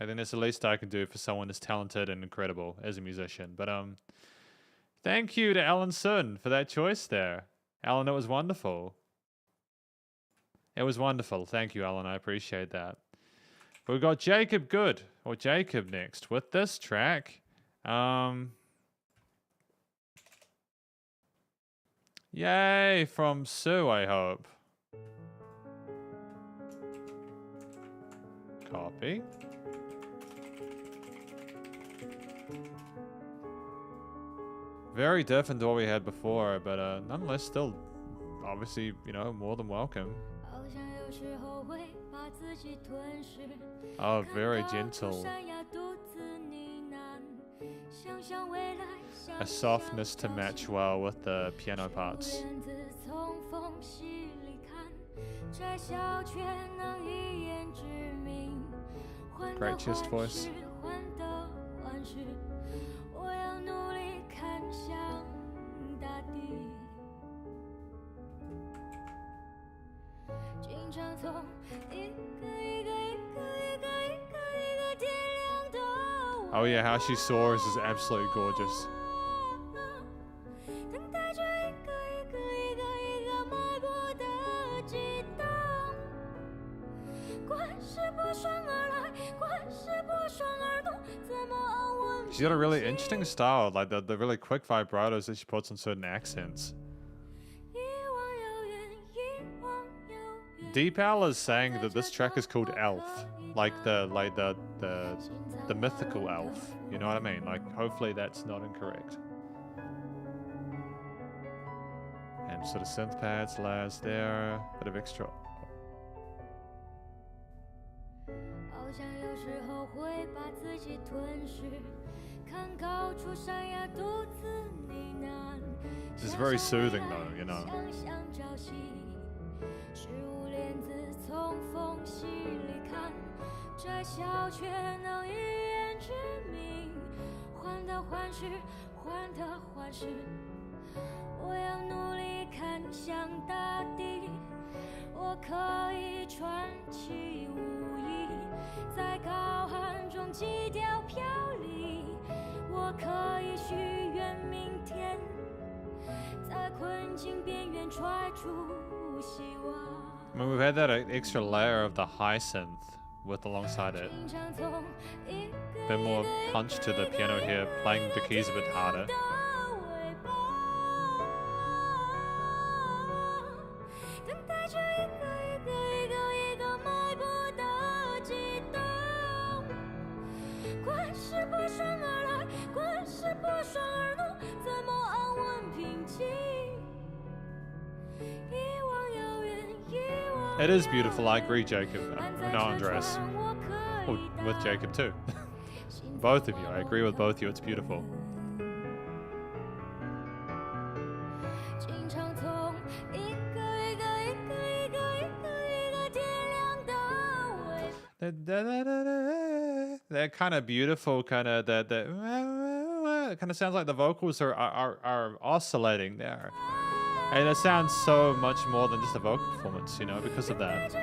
I think that's the least I can do for someone as talented and incredible as a musician. But thank you to Alan Sun for that choice there. Alan, it was wonderful. It was wonderful. Thank you, Alan. I appreciate that. We've got Jacob Good, or Jacob next, with this track. Yay, from Sue, I hope. Copy. Very different to what we had before, but nonetheless, still, obviously, you know, more than welcome. Oh, very gentle. A softness to match well with the piano parts. Great chest voice. Oh yeah, how she soars is absolutely gorgeous. She's got a really interesting style, like the really quick vibratos that she puts on certain accents. Deep Owl is saying that this track is called Elf, like the mythical elf. You know what I mean? Like, hopefully that's not incorrect. And sort of synth pads, layers there, bit of extra. This is very soothing though, you know. I mean, we've had that extra layer of the high synth with alongside it. A bit more punch to the piano here, playing the keys a bit harder. It is beautiful, I agree, Jacob. No, Andres. Oh, with Jacob too. Both of you, I agree with both of you, it's beautiful. That kind of beautiful, kind of that it kind of sounds like the vocals are oscillating there. And it sounds so much more than just a vocal performance, you know, because of that.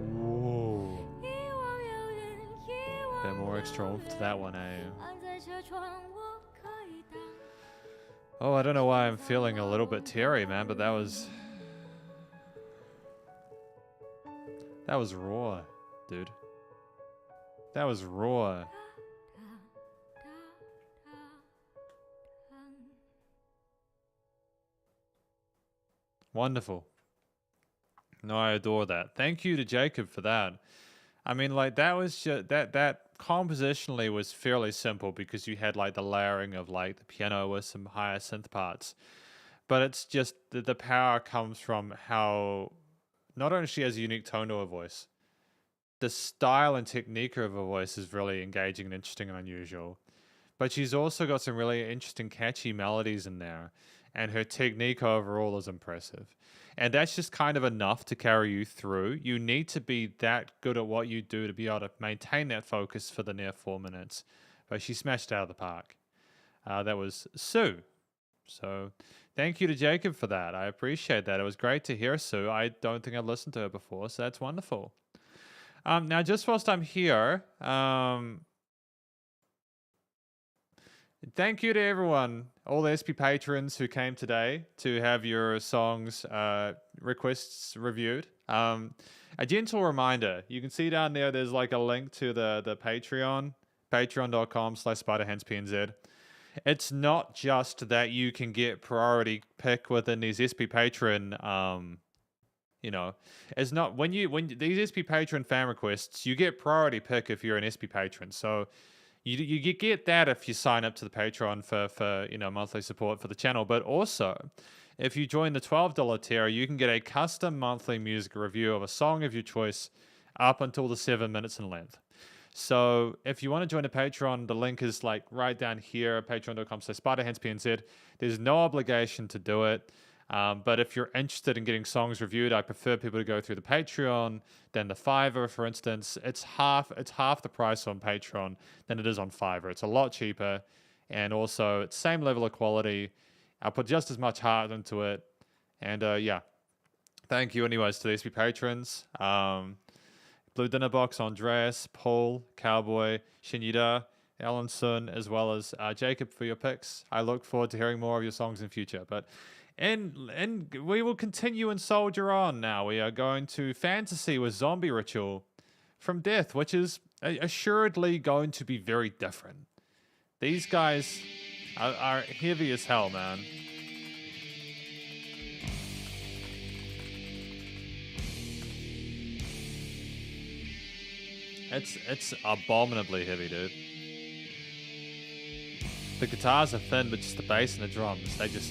Ooh. Bit more extra oomph to that one, eh? Oh, I don't know why I'm feeling a little bit teary, man, but that was raw, dude. That was raw. Wonderful. No, I adore that. Thank you to Jacob for that. I mean, like, that was just, that compositionally was fairly simple because you had like the layering of like the piano with some higher synth parts. But it's just the power comes from how not only she has a unique tone to her voice, the style and technique of her voice is really engaging and interesting and unusual. But she's also got some really interesting, catchy melodies in there. And her technique overall is impressive. And that's just kind of enough to carry you through. You need to be that good at what you do to be able to maintain that focus for the near 4 minutes. But she smashed it out of the park. That was Sue. So thank you to Jacob for that. I appreciate that. It was great to hear Sue. I don't think I've listened to her before, so that's wonderful. Now, just whilst I'm here, thank you to everyone, all the SP patrons who came today to have your songs requests reviewed. A gentle reminder, you can see down there, there's like a link to the Patreon, patreon.com/SpiderhandsPNZ. It's not just that you can get priority pick within these SP patron, it's not when these SP patron fan requests, you get priority pick if you're an SP patron. So you get that if you sign up to the Patreon for monthly support for the channel. But also, if you join the $12 tier, you can get a custom monthly music review of a song of your choice up until the 7 minutes in length. So if you want to join the Patreon, the link is like right down here, patreon.com/SpiderhandsPNZ. There's no obligation to do it. But if you're interested in getting songs reviewed, I prefer people to go through the Patreon than the Fiverr, for instance. It's half the price on Patreon than it is on Fiverr. It's a lot cheaper, and also it's same level of quality. I'll put just as much heart into it. And thank you anyways to the SP patrons. Blue Dinner Box, Andreas, Paul, Cowboy, Shinida, Alanson, as well as Jacob for your picks. I look forward to hearing more of your songs in future. And we will continue and soldier on now. We are going to Fantasy with Zombie Ritual from Death, which is assuredly going to be very different. These guys are heavy as hell, man. It's abominably heavy, dude. The guitars are thin, but just the bass and the drums, they just...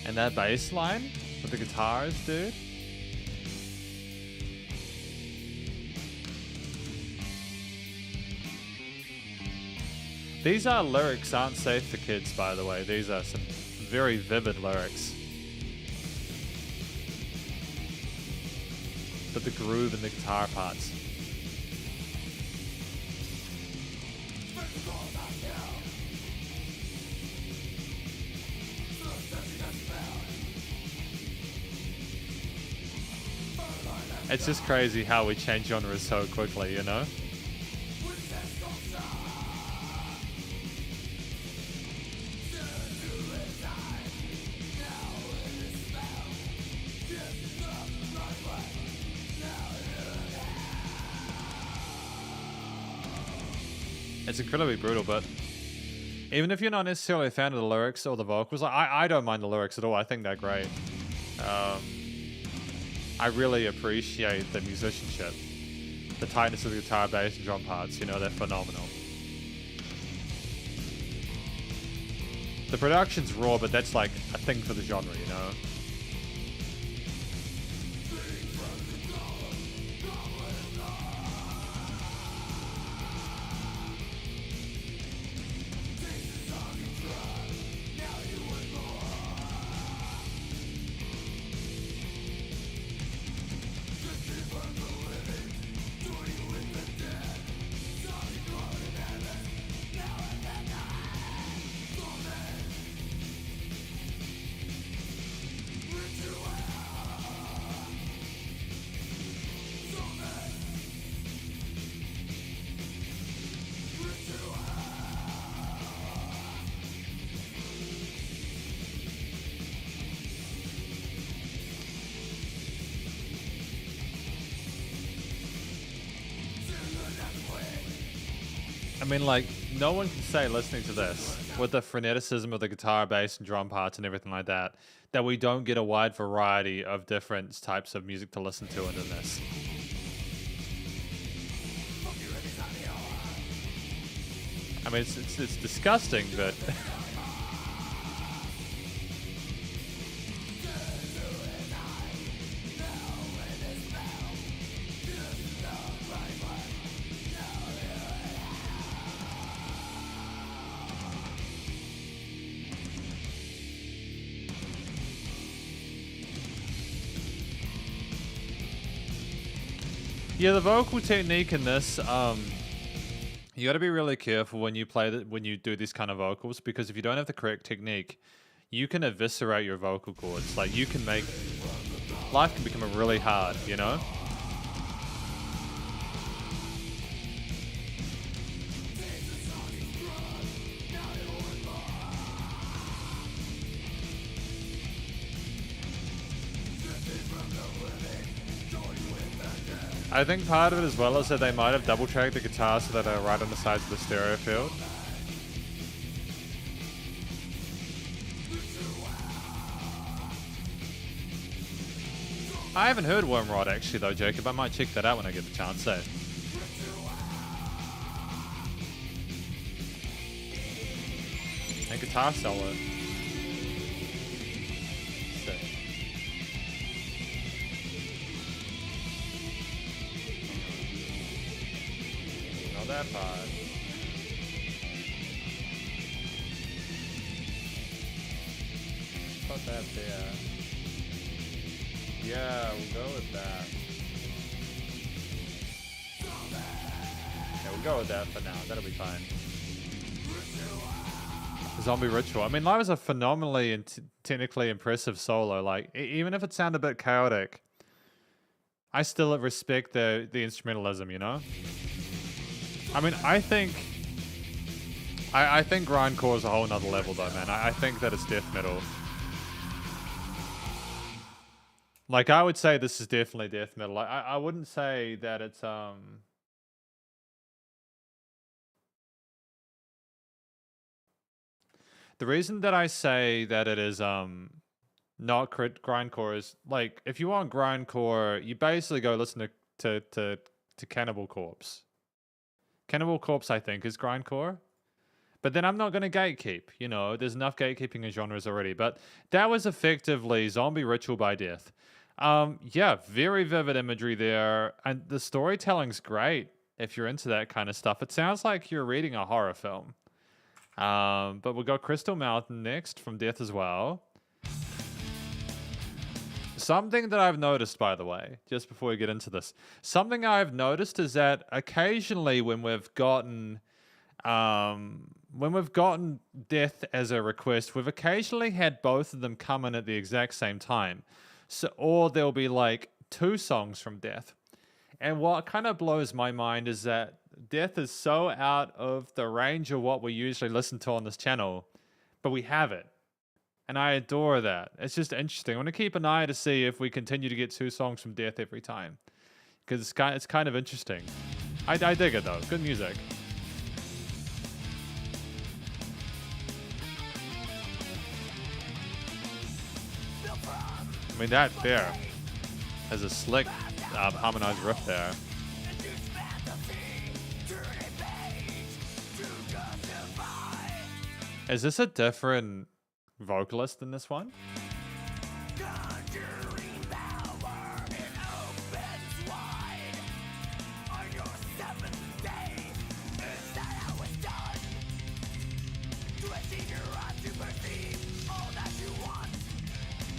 And that bass line with the guitars, dude. These lyrics aren't safe for kids, by the way. These are some very vivid lyrics. But the groove and the guitar parts. It's just crazy how we change genres so quickly, you know? It's incredibly brutal, but even if you're not necessarily a fan of the lyrics or the vocals, I don't mind the lyrics at all. I think they're great. I really appreciate the musicianship, the tightness of the guitar, bass, and drum parts. You know, they're phenomenal. The production's raw, but that's like a thing for the genre, you know? I mean, like, no one can say listening to this, with the freneticism of the guitar, bass, and drum parts and everything like that, that we don't get a wide variety of different types of music to listen to in this. I mean, it's disgusting, but... Yeah, the vocal technique in this, You got to be really careful when you play when you do these kind of vocals, because if you don't have the correct technique, you can eviscerate your vocal cords. Like, you can make life can become really hard, you know? I think part of it as well is that they might have double tracked the guitars so that they're right on the sides of the stereo field. I haven't heard Wormrod actually though, Jacob. I might check that out when I get the chance, eh? And guitar solo. Sick. Not that part. Put that there. Yeah, we'll go with that. Yeah, we'll go with that for now. That'll be fine. Zombie Ritual. I mean, live is a phenomenally and technically impressive solo. Like, even if it sounded a bit chaotic, I still respect the instrumentalism, you know? I mean, I think grindcore is a whole nother level though, man. I think that it's death metal. Like, I would say this is definitely death metal. I wouldn't say that it's the reason that I say that it is not grindcore is, like, if you want grindcore, you basically go listen to Cannibal Corpse. Cannibal Corpse, I think, is grindcore. But then I'm not going to gatekeep, you know, there's enough gatekeeping in genres already. But that was effectively Zombie Ritual by Death. Yeah, very vivid imagery there. And the storytelling's great if you're into that kind of stuff. It sounds like you're reading a horror film. But we've got Crystal Mountain next from Death as well. Something that I've noticed, by the way, just before we get into this, something I've noticed is that occasionally when we've gotten Death as a request, we've occasionally had both of them come in at the exact same time. So, or there'll be like 2 songs from Death. And what kind of blows my mind is that Death is so out of the range of what we usually listen to on this channel, but we have it. And I adore that. It's just interesting. I want to keep an eye to see if we continue to get 2 songs from Death every time, because it's kind of interesting. I dig it though. Good music. I mean, that there has a slick harmonized riff there. Is this a different vocalist in this one?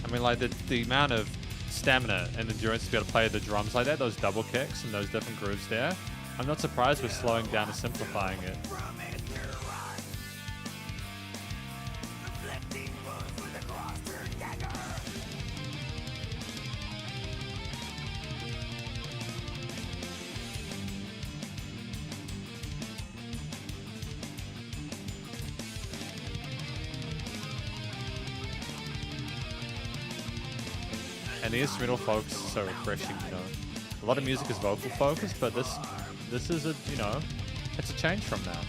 I mean, like, the amount of stamina and endurance to be able to play the drums like that, those double kicks and those different grooves there, I'm not surprised we're slowing down and simplifying it. And the instrumental focus is so refreshing, you know. A lot of music is vocal focused, but this is a, you know, it's a change from that.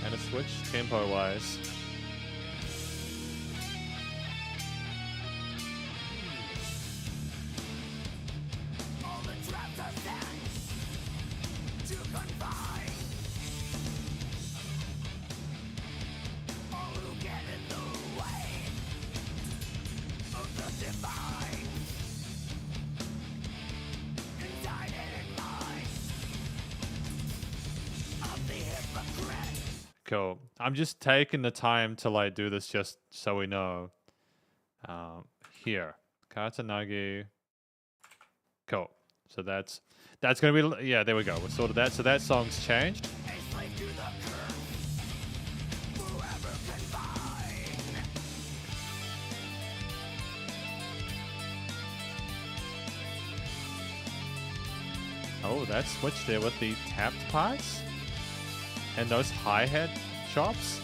And a switch tempo-wise. Cool. I'm just taking the time to like do this just so we know. Here, Katanagi. Cool. So that's gonna be, yeah, there we go. We sorted that. So that song's changed. Oh, that switch there with the tapped parts and those hi-hat chops.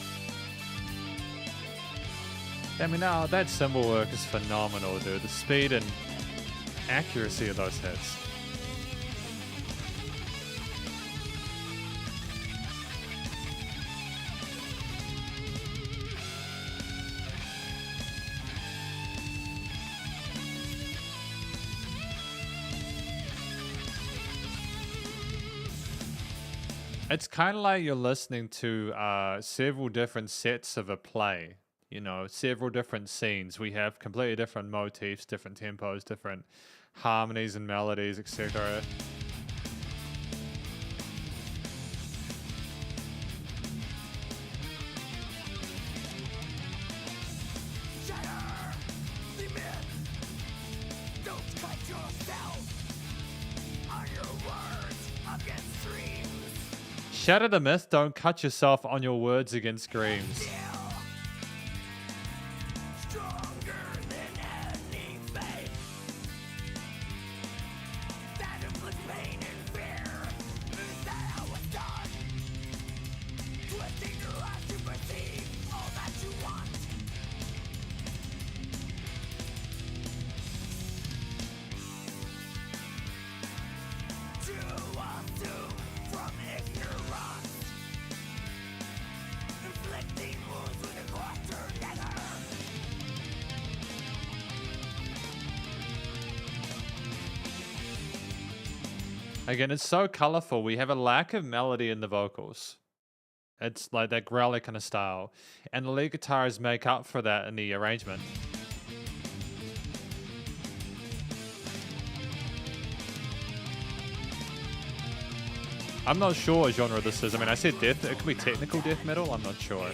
I mean, now that cymbal work is phenomenal, dude. The speed and accuracy of those hits. It's kind of like you're listening to several different sets of a play, you know, several different scenes. We have completely different motifs, different tempos, different harmonies and melodies, etc. Shatter the myth, don't cut yourself on your words against screams. Again, it's so colorful. We have a lack of melody in the vocals. It's like that growly kind of style. And the lead guitars make up for that in the arrangement. I'm not sure what genre this is. I mean, I said death. It could be technical death metal. I'm not sure.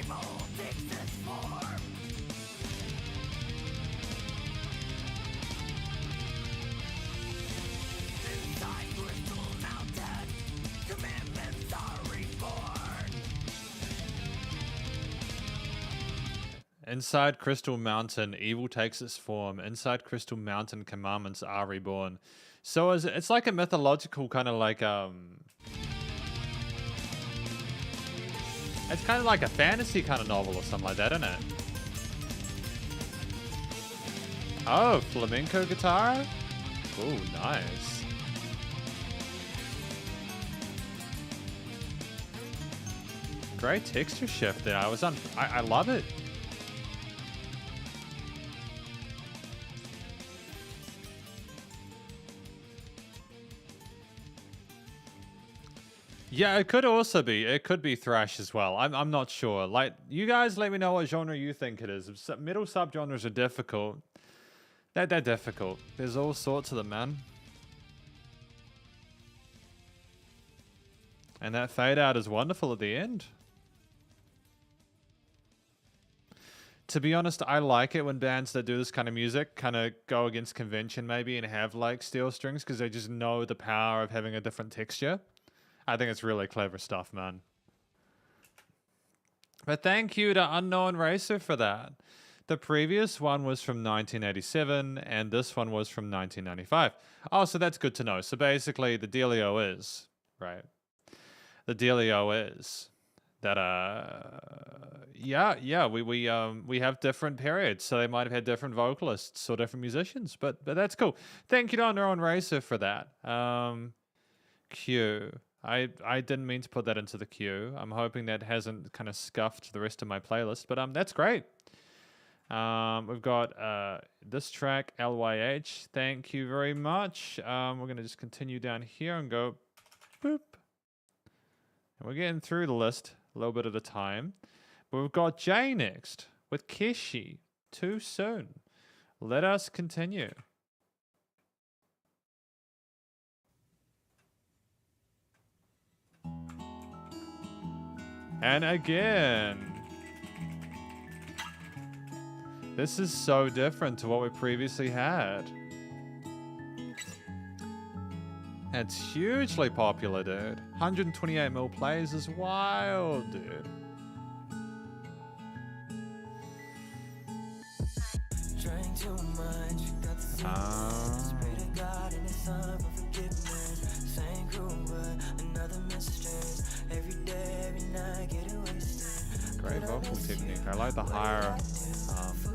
Inside Crystal Mountain, evil takes its form. Inside Crystal Mountain, commandments are reborn. So it's like a mythological kind of like it's kind of like a fantasy kind of novel or something like that, isn't it? Oh, flamenco guitar? Oh, nice. Great texture shift there. I love it. Yeah, it could also be. It could be thrash as well. I'm not sure. Like, you guys let me know what genre you think it is. Metal subgenres are difficult. They're difficult. There's all sorts of them, man. And that fade out is wonderful at the end. To be honest, I like it when bands that do this kind of music kind of go against convention maybe and have like steel strings because they just know the power of having a different texture. I think it's really clever stuff, man. But thank you to Unknown Racer for that. The previous one was from 1987, and this one was from 1995. Oh, so that's good to know. So basically, the dealio is, right? The dealio is that, we have different periods, so they might have had different vocalists or different musicians, but that's cool. Thank you to Unknown Racer for that. Q. I didn't mean to put that into the queue. I'm hoping that hasn't kind of scuffed the rest of my playlist, but that's great. We've got this track, LYH. Thank you very much. We're going to just continue down here and go boop. And we're getting through the list a little bit at a time. But we've got Jay next with Keshi. Too soon. Let us continue. And again, This is so different to what we previously had. It's hugely popular, dude. 128 mil plays is wild, dude. Drank too much, got the sickness. Pray to God in His Son for forgiveness. Same crew, but another mistress. Every day, every night, get it wasted. Great vocal technique. I like the higher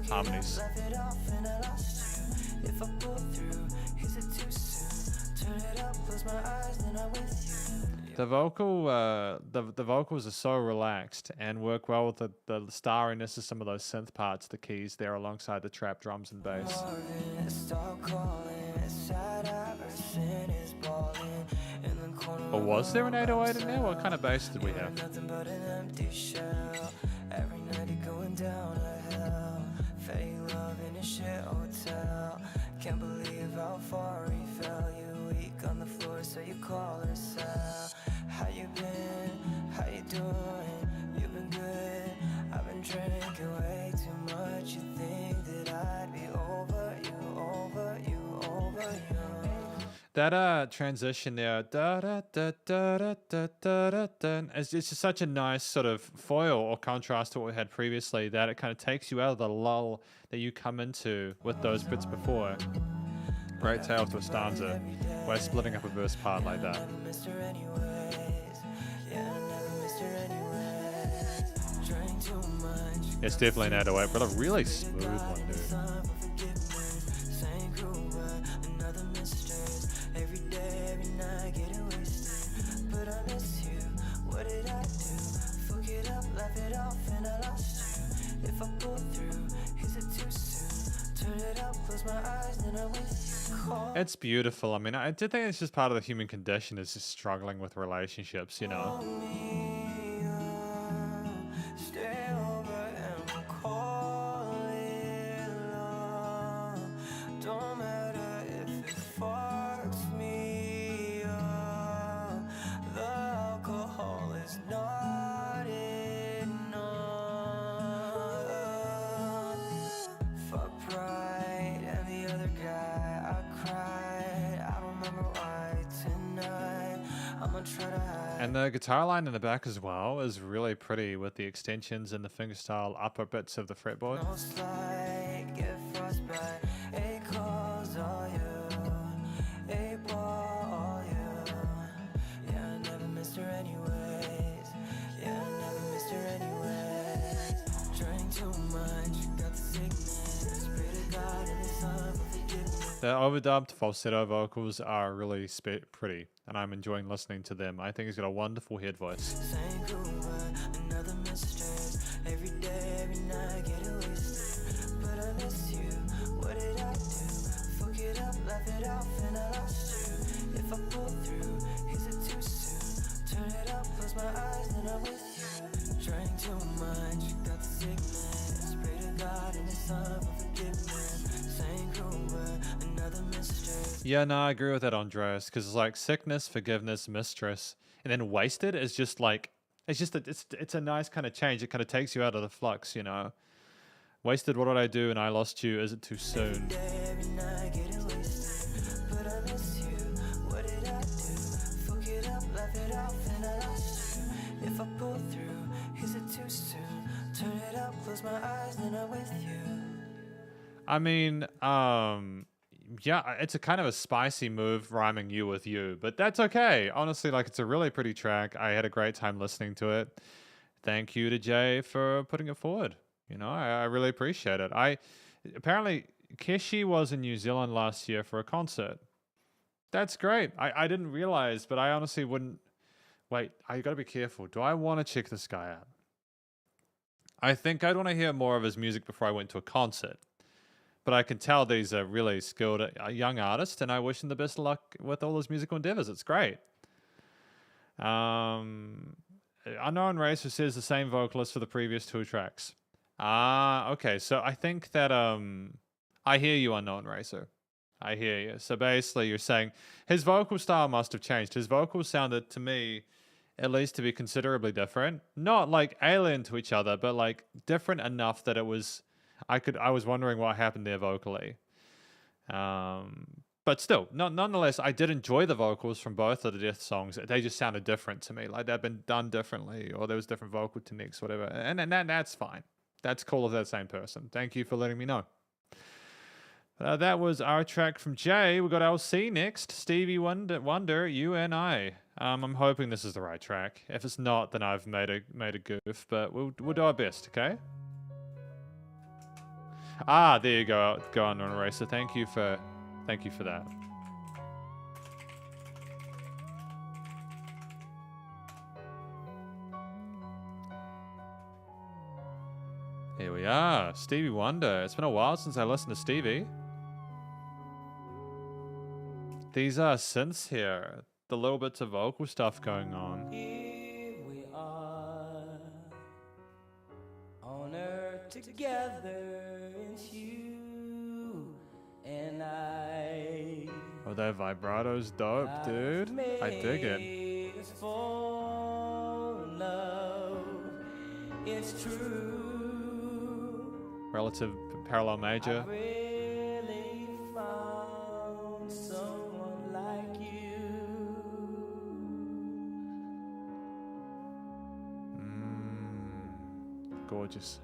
harmonies. Laugh it off and I lost you. If I pull through, is it too soon? Turn it up, close my eyes, then I'm with you. The vocal, the vocals are so relaxed and work well with the starriness of some of those synth parts, the keys there alongside the trap drums and bass. Marvin, stop calling. Sad Iverson is balling in the corner. Or was there an 808 in there? What kind of bass did we You're have? nothing but an empty shell. Every night you're going down to hell. Fake love in a shit hotel. Can't believe how far he fell. You weak on the floor, so you call her Sal. How you been? How you doing? You've been good. I've been drinking way too much. You think that I'd be over you, over you, over you? That transition there, da da da da da da da da da, it's just such a nice sort of foil or contrast to what we had previously, that it kind of takes you out of the lull that you come into with those bits before. Great tale to a stanza by splitting up a verse part like that. Never missed her anyways. Yeah, I never missed her anyways. Drank too much. It's definitely an 808, but a really smooth one, dude. Son for forgiveness. Same crew, but another mistress. Every day, every night, get it wasted. But I miss you. What did I do? Fuck it up, laugh it off, and I lost you. If I pull through, is it too soon? Turn it up, close my eyes, then I'm with you. Call It's beautiful. I mean, I do think it's just part of the human condition is just struggling with relationships, you know? me up, stay over and we'll call it love. Don't matter if it fucks me up. The alcohol is not enough. Fuck pride and the other guy. I cried. I don't remember why tonight. I'ma try to hide. And the guitar line in the back as well is really pretty with the extensions and the fingerstyle upper bits of the fretboard. No slide, get frostbite. A calls all you, a ball all you. Yeah, I never missed her anyways. Yeah, I never missed her anyways. Drank too much, got the sickness. Pray to God and His Son for forgiveness. The overdubbed falsetto vocals are really pretty, and I'm enjoying listening to them. I think he's got a wonderful head voice. Same crew, but another mistress. Every day, every night, get it wasted. But I miss you. What did I do? Fuck it up, laugh it off, and I lost you. If I pull through, is it too soon? Turn it up, close my eyes, then I'm with you. Drank too much, got the sickness. Pray to God and His Son for forgiveness. Same crew, but another mistress. Yeah, no, I agree with that, Andreas, because it's like sickness, forgiveness, mistress, and then wasted is just like, it's a nice kind of change. It kind of takes you out of the flux, you know? Wasted, what did I do? And I lost you. Is it too soon? Every night, get it wasted. But I miss you. What did I do? Fuck it up, laugh it off, and I lost you. If I pull through, is it too soon? Turn it up, close my eyes, then I'm with you. I mean, yeah, it's a kind of a spicy move rhyming you with you, but that's okay. Honestly, like, it's a really pretty track. I had a great time listening to it. Thank you to Jay for putting it forward. You know, I really appreciate it. Apparently Keshi was in New Zealand last year for a concert. That's great. I didn't realize, but I honestly wouldn't. Wait, I got to be careful. Do I want to check this guy out? I think I'd want to hear more of his music before I went to a concert. But I can tell that he's a really skilled young artist, and I wish him the best of luck with all his musical endeavors. It's great. Unknown Racer says the same vocalist for the previous two tracks. Okay. So I think that I hear you, Unknown Racer. I hear you. So basically, you're saying his vocal style must have changed. His vocals sounded to me, at least, to be considerably different. Not like alien to each other, but like different enough that it was I was wondering what happened there vocally. But still, nonetheless, I did enjoy the vocals from both of the Death songs. They just sounded different to me, like they'd been done differently, or there was different vocal techniques, whatever. And that's fine. That's cool if they're the same person. Thank you for letting me know. That was our track from Jay. We got LC next. Stevie Wonder, You and I. I'm hoping this is the right track. If it's not, then I've made a goof. But we'll do our best, okay? Ah, there you go, on Eraser. Thank you for that. Here we are, Stevie Wonder. It's been a while since I listened to Stevie. These are synths here. The little bits of vocal stuff going on. Here we are on earth together, it's you and I. Oh, that vibrato's dope, dude. I dig it. Made us fall in love. It's true. Relative parallel major. I really found someone like you. Gorgeous.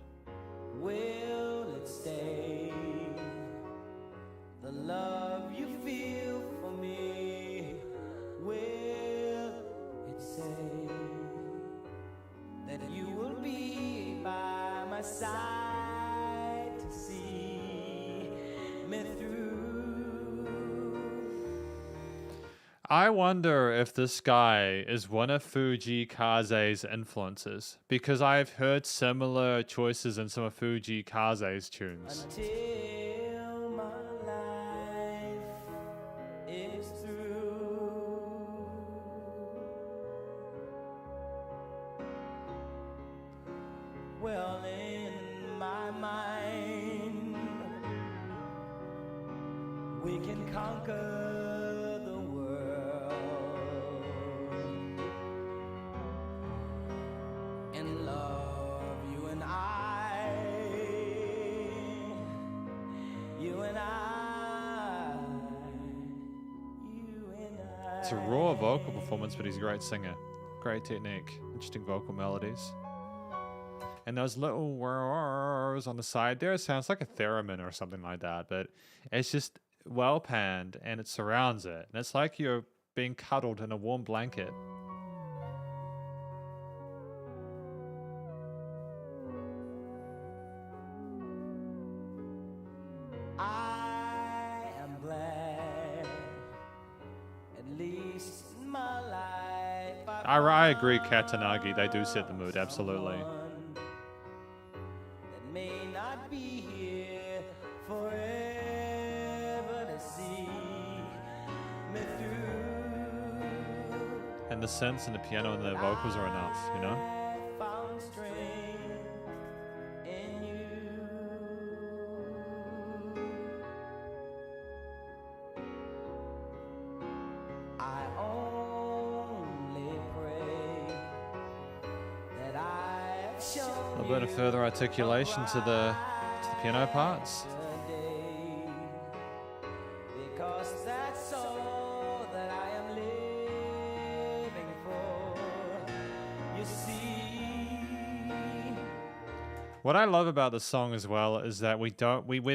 Will it stay? The love you feel for me. Will it say that you will be by my side to see me through? I wonder if this guy is one of Fuji Kaze's influences, because I've heard similar choices in some of Fuji Kaze's tunes. Until my life is through. Well, in my mind, we can conquer the world and love you and I. You and I. You and I. It's a raw vocal performance, but he's a great singer. Great technique. Interesting vocal melodies. And those little whirs on the side there, it sounds like a theremin or something like that, but it's just well panned and it surrounds it. And it's like you're being cuddled in a warm blanket. I am glad, at least in my life. I agree, Katanagi. They do set the mood, absolutely. That may not be here forever to see me through. And the synths and the piano and the vocals are enough, you know? I found strength in you. I only pray that I have shown A little bit of further articulation to the piano parts. today, because that's all that I am living for. You see, What I love about the song as well is that we've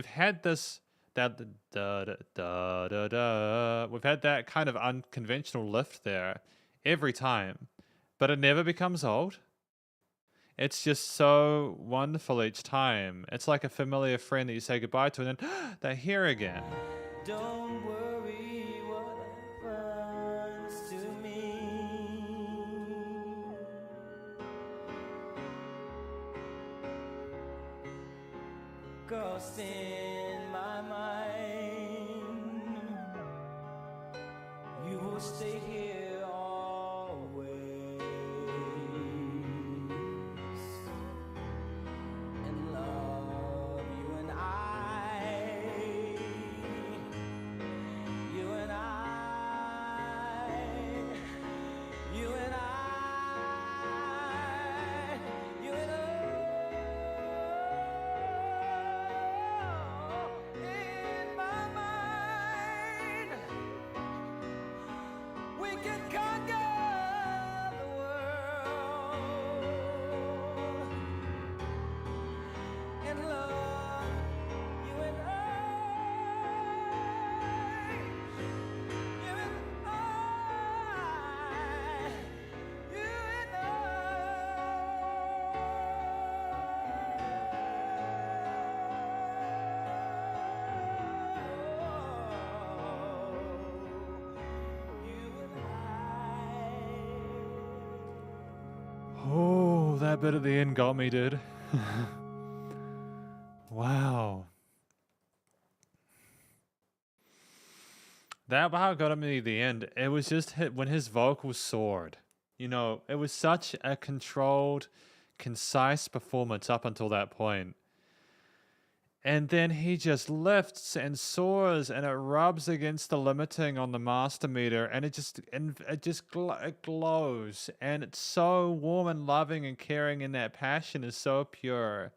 had this we've had that kind of unconventional lift there every time, but it never becomes old. It's just so wonderful each time. It's like a familiar friend that you say goodbye to and then they're here again. don't worry what happens to me. Cause in my mind, you will stay here always. And love you and I. You and I. You and I. You and I. can conquer the world. In love, you and I, you and I, you and Oh, that bit at the end got me, dude. Wow. That part got me at the end. It was just when his vocals soared. You know, it was such a controlled, concise performance up until that point. And then he just lifts and soars, and it rubs against the limiting on the master meter, and it glows, and it's so warm and loving and caring, and that passion is so pure.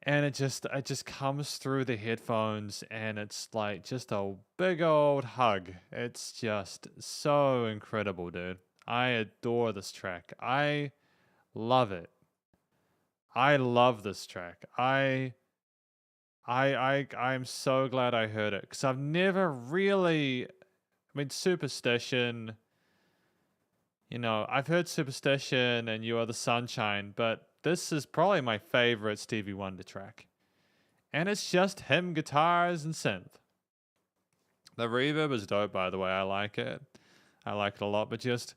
And it just comes through the headphones, and it's like just a big old hug. It's just so incredible, dude. I adore this track. I love it. I love this track. I'm so glad I heard it, because I've never really, I mean, Superstition, you know, I've heard Superstition and You Are the Sunshine, but this is probably my favorite Stevie Wonder track. And it's just him, guitars, and synth. The reverb is dope, by the way. I like it. I like it a lot, but just,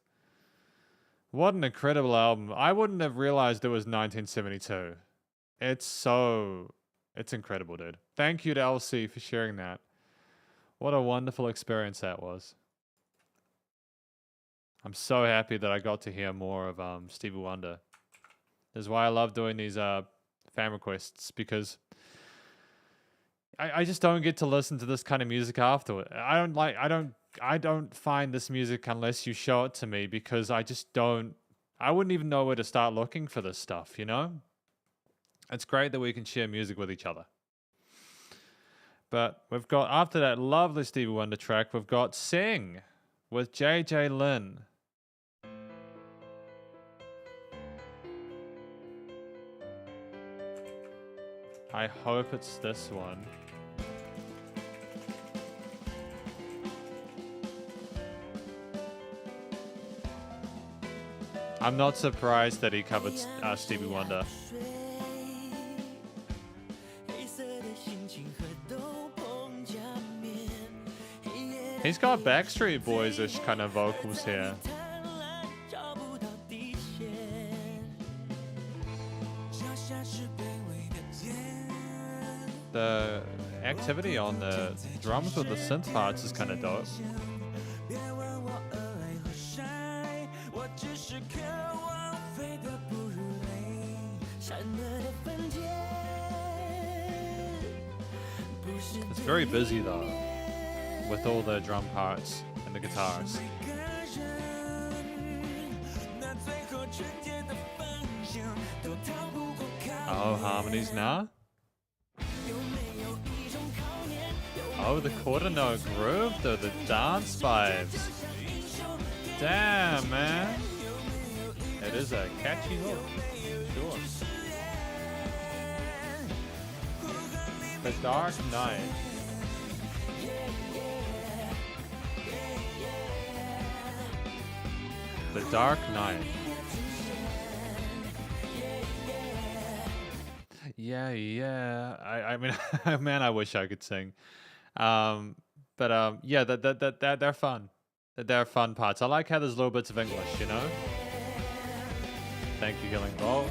what an incredible album. I wouldn't have realized it was 1972. It's incredible, dude. Thank you to LC for sharing that. What a wonderful experience that was. I'm so happy that I got to hear more of Stevie Wonder. That's why I love doing these fan requests, because I just don't get to listen to this kind of music afterward. I don't find this music unless you show it to me, because I wouldn't even know where to start looking for this stuff, you know? It's great that we can share music with each other. But we've got, after that lovely Stevie Wonder track, we've got Sing with JJ Lin. I hope it's this one. I'm not surprised that he covered Stevie Wonder. He's got Backstreet Boys-ish kind of vocals here. The activity on the drums with the synth parts is kind of dope. It's very busy though, with all the drum parts and the guitars. Oh, harmonies now? Oh, the quarter note groove though, the dance vibes. Damn, man. It is a catchy hook. Sure. The Dark Knight. The Dark Knight. Yeah. I mean, man, I wish I could sing. Yeah, they're fun. They're fun parts. I like how there's little bits of English, you know? Thank you, Healing Bolt.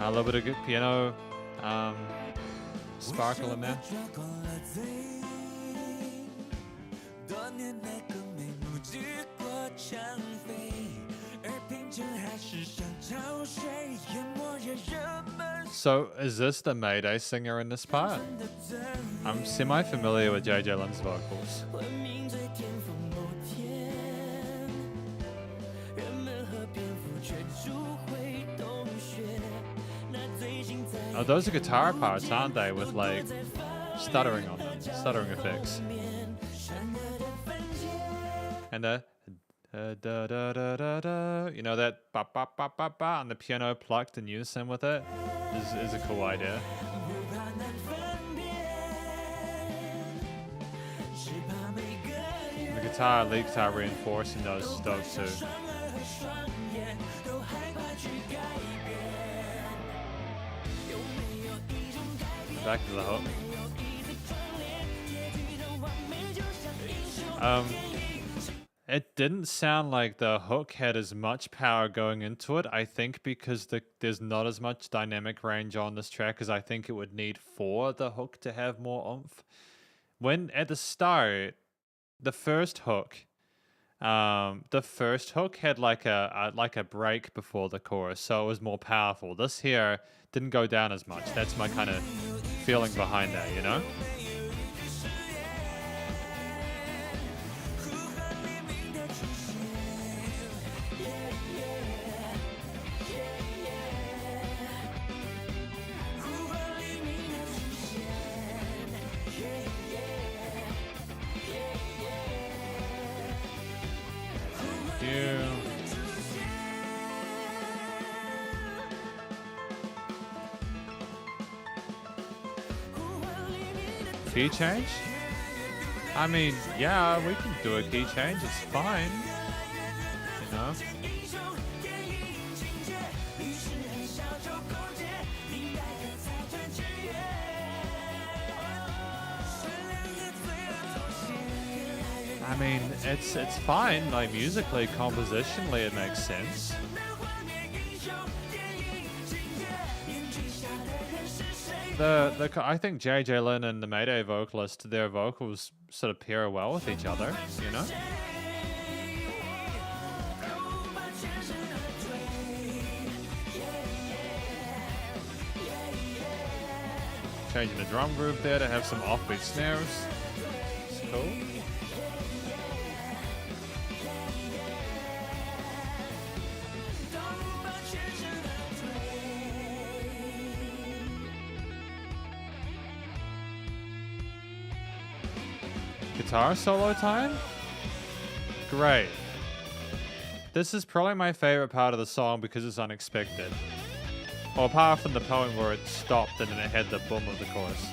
A little bit of good piano sparkle in there. So, is this the Mayday singer in this part? I'm semi-familiar with JJ Lin's vocals. Oh, those are guitar parts, aren't they? With like stuttering on them, stuttering effects. And da da da da da. You know that ba ba ba ba ba, and the piano plucked in unison with it is a cool idea. The guitar, lead guitar reinforcing those too. Back to the hook. It didn't sound like the hook had as much power going into it. I think because there's not as much dynamic range on this track as I think it would need for the hook to have more oomph. When at the start, the first hook had like a break before the chorus, so it was more powerful. This here didn't go down as much. That's my kind of feeling behind that, you know? Key change? I mean, yeah, we can do a key change. It's fine. You know? I mean, it's fine. Like musically, compositionally, it makes sense. I think JJ Lin and the Mayday vocalist, their vocals sort of pair well with each other, you know? Changing the drum groove there to have some offbeat snares. It's cool. Guitar solo time? Great. This is probably my favorite part of the song because it's unexpected. Well, apart from the poem where it stopped and then it had the boom of the chorus.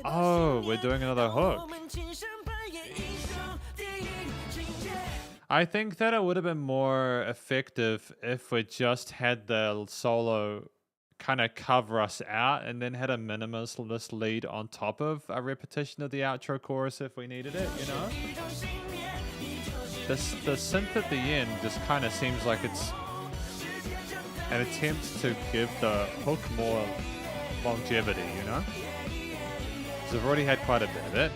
Oh, we're doing another hook. I think that it would have been more effective if we just had the solo kind of cover us out and then had a minimalist lead on top of a repetition of the outro chorus if we needed it, you know? The synth at the end just kind of seems like it's an attempt to give the hook more longevity, you know? Because I've already had quite a bit of it.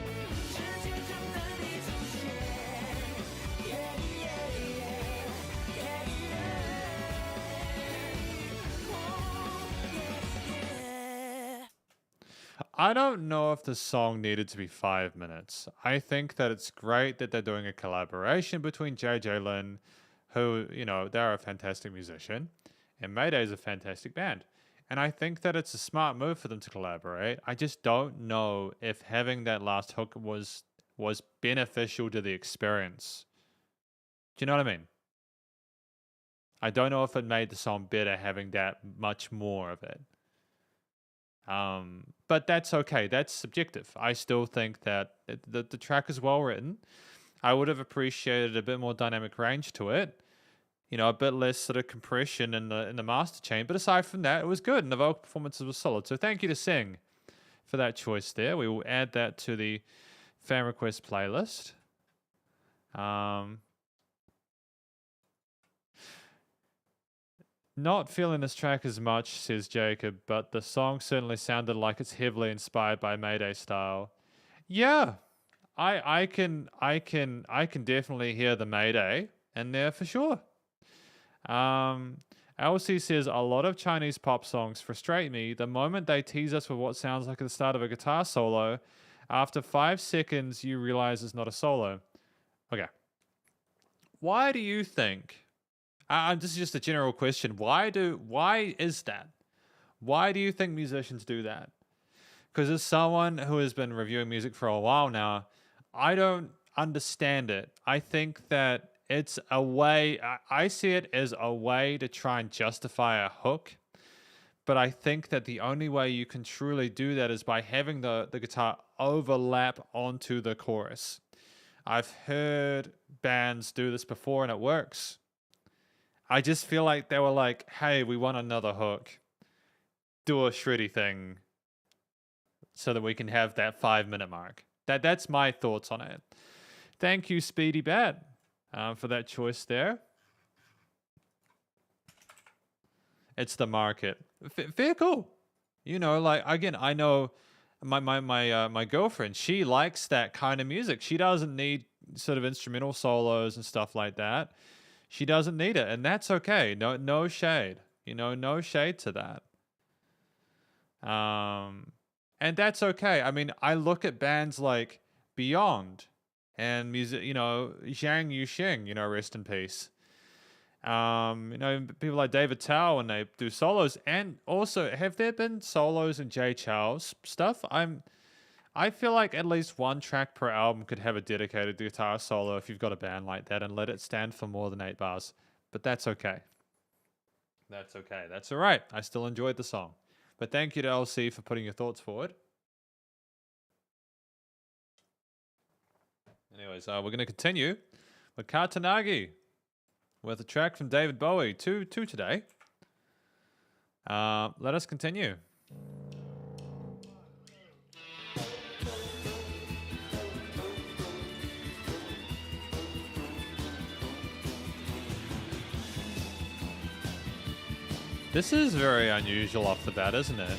I don't know if the song needed to be 5 minutes. I think that it's great that they're doing a collaboration between JJ Lin, who, you know, they're a fantastic musician, and Mayday is a fantastic band. And I think that it's a smart move for them to collaborate. I just don't know if having that last hook was beneficial to the experience. Do you know what I mean? I don't know if it made the song better having that much more of it. But that's okay. That's subjective. I still think that the track is well written. I would have appreciated a bit more dynamic range to it. You know, a bit less sort of compression in the master chain. But aside from that, it was good, and the vocal performances were solid. So thank you to Sing for that choice there. We will add that to the fan request playlist. Not feeling this track as much, says Jacob, but the song certainly sounded like it's heavily inspired by Mayday style. Yeah, I can definitely hear the Mayday in there for sure. LC says a lot of Chinese pop songs frustrate me. The moment they tease us with what sounds like the start of a guitar solo, after 5 seconds you realize it's not a solo. Okay. Why do you think This is just a general question. Why is that? Why do you think musicians do that? Because as someone who has been reviewing music for a while now, I don't understand it. I think that it's a way, I see it as a way to try and justify a hook. But I think that the only way you can truly do that is by having the guitar overlap onto the chorus. I've heard bands do this before and it works. I just feel like they were like, hey, we want another hook. Do a shreddy thing so that we can have that 5-minute mark. That's my thoughts on it. Thank you, Speedy Bat, for that choice there. It's the market. Very cool. You know, like, again, I know my girlfriend, she likes that kind of music. She doesn't need sort of instrumental solos and stuff like that. She doesn't need it, and that's okay. No shade. You know, no shade to that. And that's okay. I mean, I look at bands like Beyond and music, you know, Zhang Yuxing, you know, rest in peace. You know, people like David Tao when they do solos, and also have there been solos in Jay Chou's stuff? I feel like at least one track per album could have a dedicated guitar solo if you've got a band like that, and let it stand for more than 8 bars. But that's okay. That's okay. That's all right. I still enjoyed the song. But thank you to LC for putting your thoughts forward. Anyways, we're going to continue with Katanagi with a track from David Bowie. Two today. Let us continue. This is very unusual off the bat, isn't it?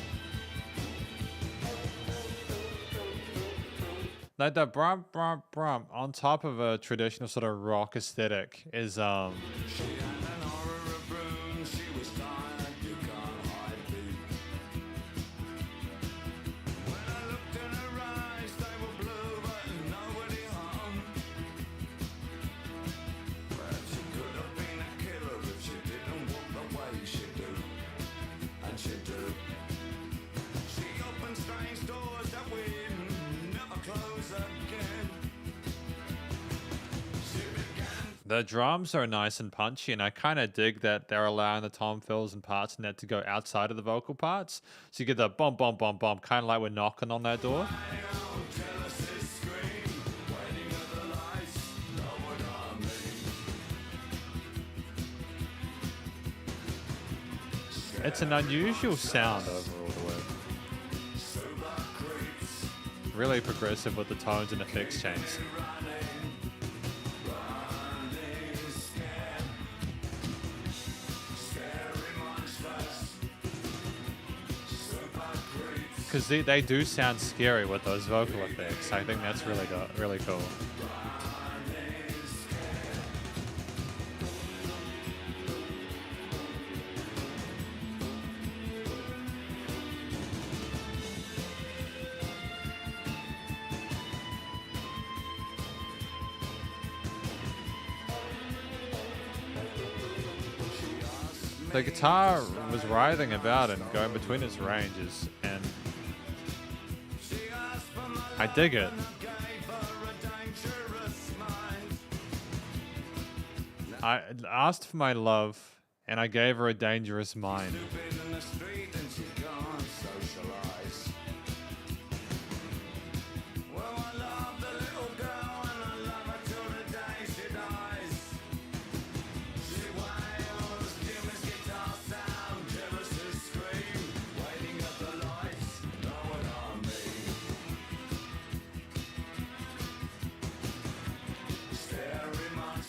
Like the brum brum brum on top of a traditional sort of rock aesthetic is the drums are nice and punchy, and I kind of dig that they're allowing the tom fills and parts in that to go outside of the vocal parts. So you get the bump, bump, bump, bump, kind of like we're knocking on that door. It's an unusual sound overall the way. Really progressive with the tones and effects change. Because they do sound scary with those vocal effects. I think that's really cool. The guitar was writhing about and going between its ranges, and I dig it. I asked for my love, and I gave her a dangerous mind.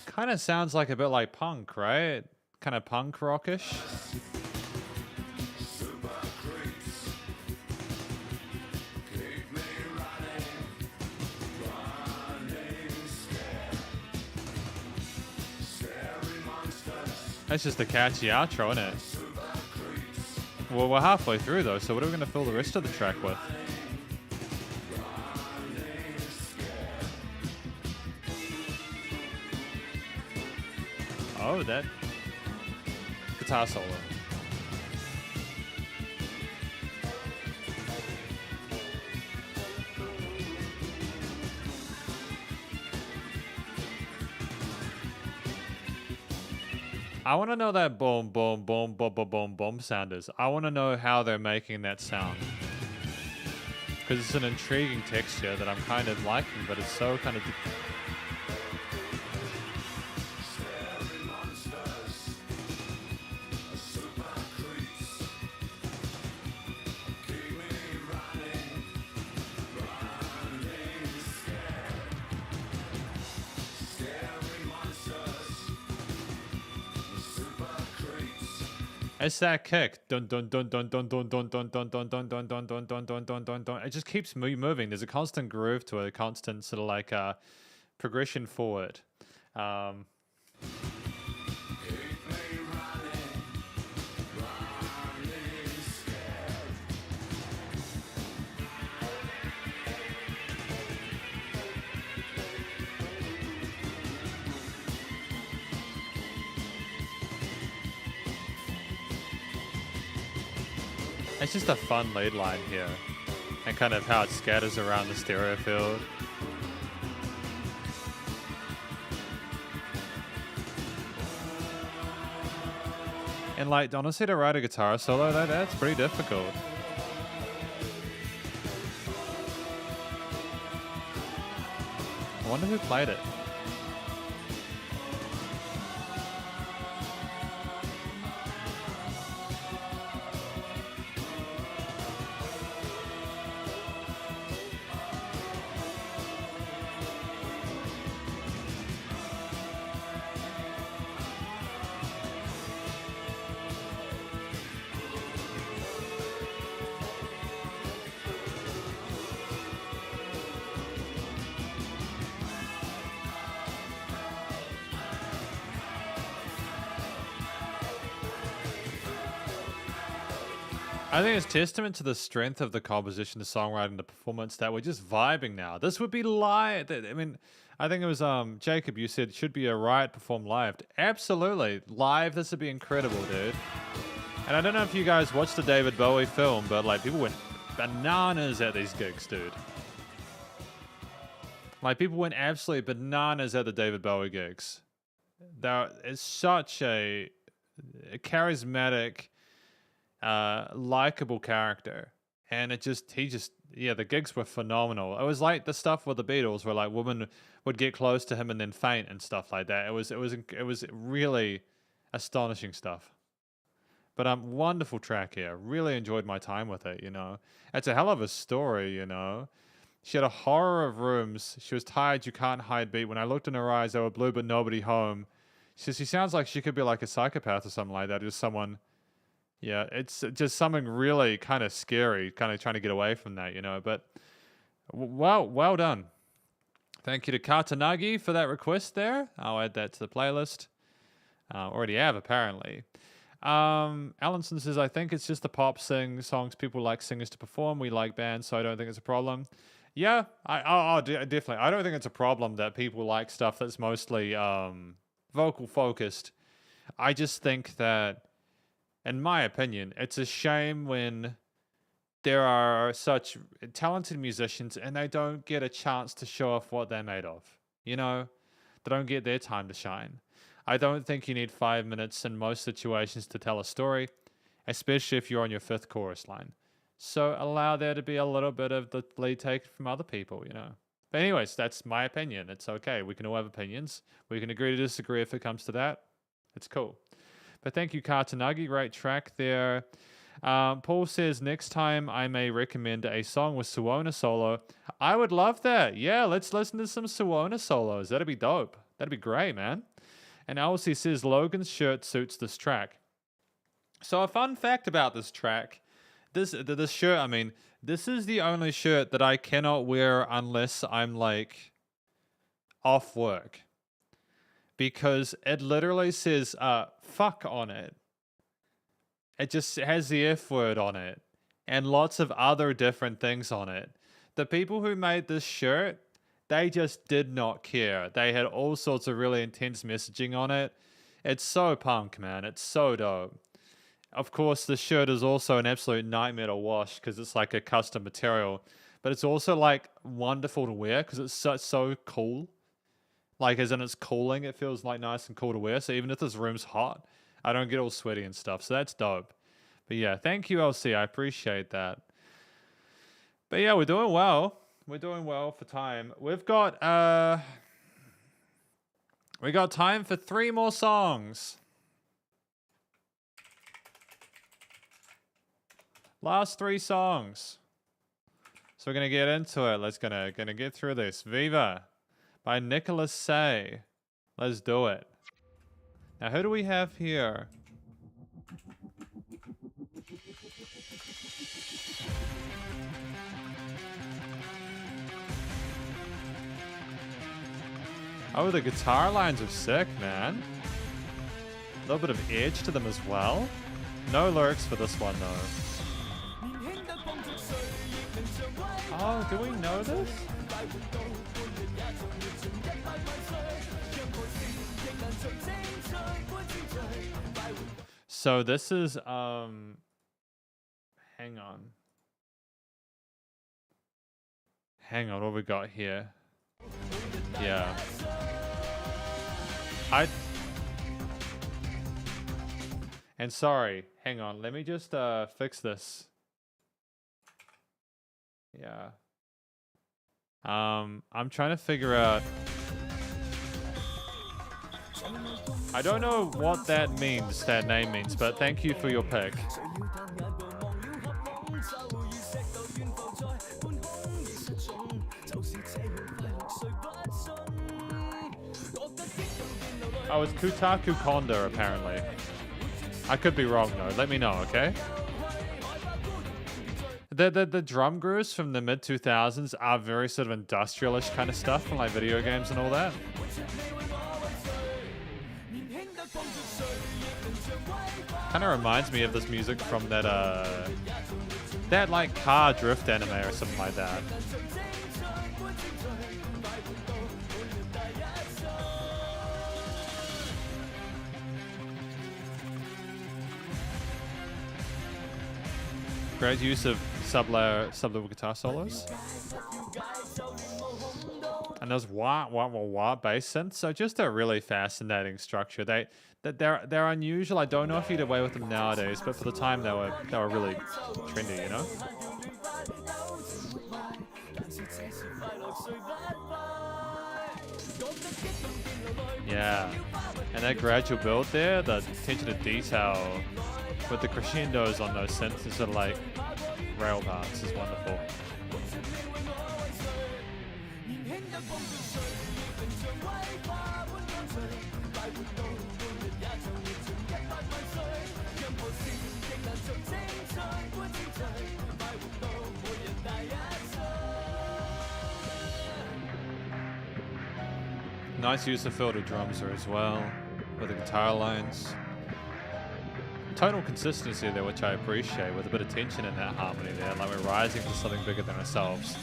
Kind of sounds like a bit like punk, right? Kind of punk rockish. That's just a catchy outro, isn't it? Well, we're halfway through though, so what are we going to fill the rest of the track with? Oh, guitar solo. I want to know that boom, boom, boom, boom, boom, boom, boom sound is. I want to know how they're making that sound. Because it's an intriguing texture that I'm kind of liking, but it's so kind of... It's that kick. Dun dun dun dun dun dun dun dun dun dun dun dun dun dun dun dun dun dun dun. It just keeps moving. There's a constant groove to it, a constant sort of like progression forward. It's just a fun lead line here, and kind of how it scatters around the stereo field. And like, honestly, to write a guitar solo, that's pretty difficult. I wonder who played it. I think it's testament to the strength of the composition, the songwriting, the performance that we're just vibing now. This would be live. I mean, I think it was Jacob, you said should be a Riot perform live. Absolutely. Live, this would be incredible, dude. And I don't know if you guys watched the David Bowie film, but like people went bananas at these gigs, dude. Like people went absolutely bananas at the David Bowie gigs. There is such a charismatic, likable character, and the gigs were phenomenal. It was like the stuff with the Beatles where like women would get close to him and then faint and stuff like that. It was really astonishing stuff. But wonderful track here. Really enjoyed my time with it, you know. It's a hell of a story, you know. She had a horror of rooms. She was tired, you can't hide beat. When I looked in her eyes, they were blue but nobody home. She sounds like she could be like a psychopath or something like that. Just someone... Yeah, it's just something really kind of scary, kind of trying to get away from that, you know. But well done. Thank you to Katanagi for that request there. I'll add that to the playlist. Already have, apparently. Allenson says, I think it's just the pop songs people like singers to perform. We like bands, so I don't think it's a problem. Yeah, definitely. I don't think it's a problem that people like stuff that's mostly vocal focused. I just think that, in my opinion, it's a shame when there are such talented musicians and they don't get a chance to show off what they're made of. You know, they don't get their time to shine. I don't think you need 5 minutes in most situations to tell a story, especially if you're on your fifth chorus line. So allow there to be a little bit of the lead taken from other people, you know. But anyways, that's my opinion. It's okay. We can all have opinions. We can agree to disagree if it comes to that. It's cool. But thank you, Katanagi. Great track there. Paul says, next time I may recommend a song with Suona solo. I would love that. Yeah, let's listen to some Suona solos. That'd be dope. That'd be great, man. And Elsie says, Logan's shirt suits this track. So a fun fact about this track, this shirt, I mean, this is the only shirt that I cannot wear unless I'm like off work. Because it literally says fuck on it. It just has the F word on it. And lots of other different things on it. The people who made this shirt, they just did not care. They had all sorts of really intense messaging on it. It's so punk, man. It's so dope. Of course, the shirt is also an absolute nightmare to wash because it's like a custom material, but it's also like wonderful to wear because it's so cool. Like, as in it's cooling, it feels like nice and cool to wear. So even if this room's hot, I don't get all sweaty and stuff. So that's dope. But yeah, thank you, LC. I appreciate that. But yeah, we're doing well. We're doing well for time. We got time for 3 more songs. Last 3 songs. So we're gonna get into it. Let's gonna get through this. Viva by Nicholas Say. Let's do it. Now who do we have here? Oh, the guitar lines are sick, man. A little bit of edge to them as well. No lyrics for this one, though. Oh, do we know this? So this is, hang on. Hang on, what we got here? Yeah. And sorry, hang on, let me just fix this. Yeah. I'm trying to figure out. I don't know what that means, that name means, but thank you for your pick. Oh, it's Kutaku Konda, apparently. I could be wrong, though. Let me know, okay? The drum grooves from the mid-2000s are very sort of industrialish kind of stuff from like video games and all that. Kind of reminds me of this music from that like car drift anime or something like that. Great use of sub-level guitar solos. And those wah bass synths. So just a really fascinating structure. They're unusual. I don't know if you'd away with them nowadays, but for the time they were really trendy, you know? Yeah. And that gradual build there, the attention to detail with the crescendos on those synths and sort of like rail parts is wonderful. Nice use of filtered drums there as well, with the guitar lines. Tonal consistency there, which I appreciate, with a bit of tension in that harmony there, like we're rising to something bigger than ourselves.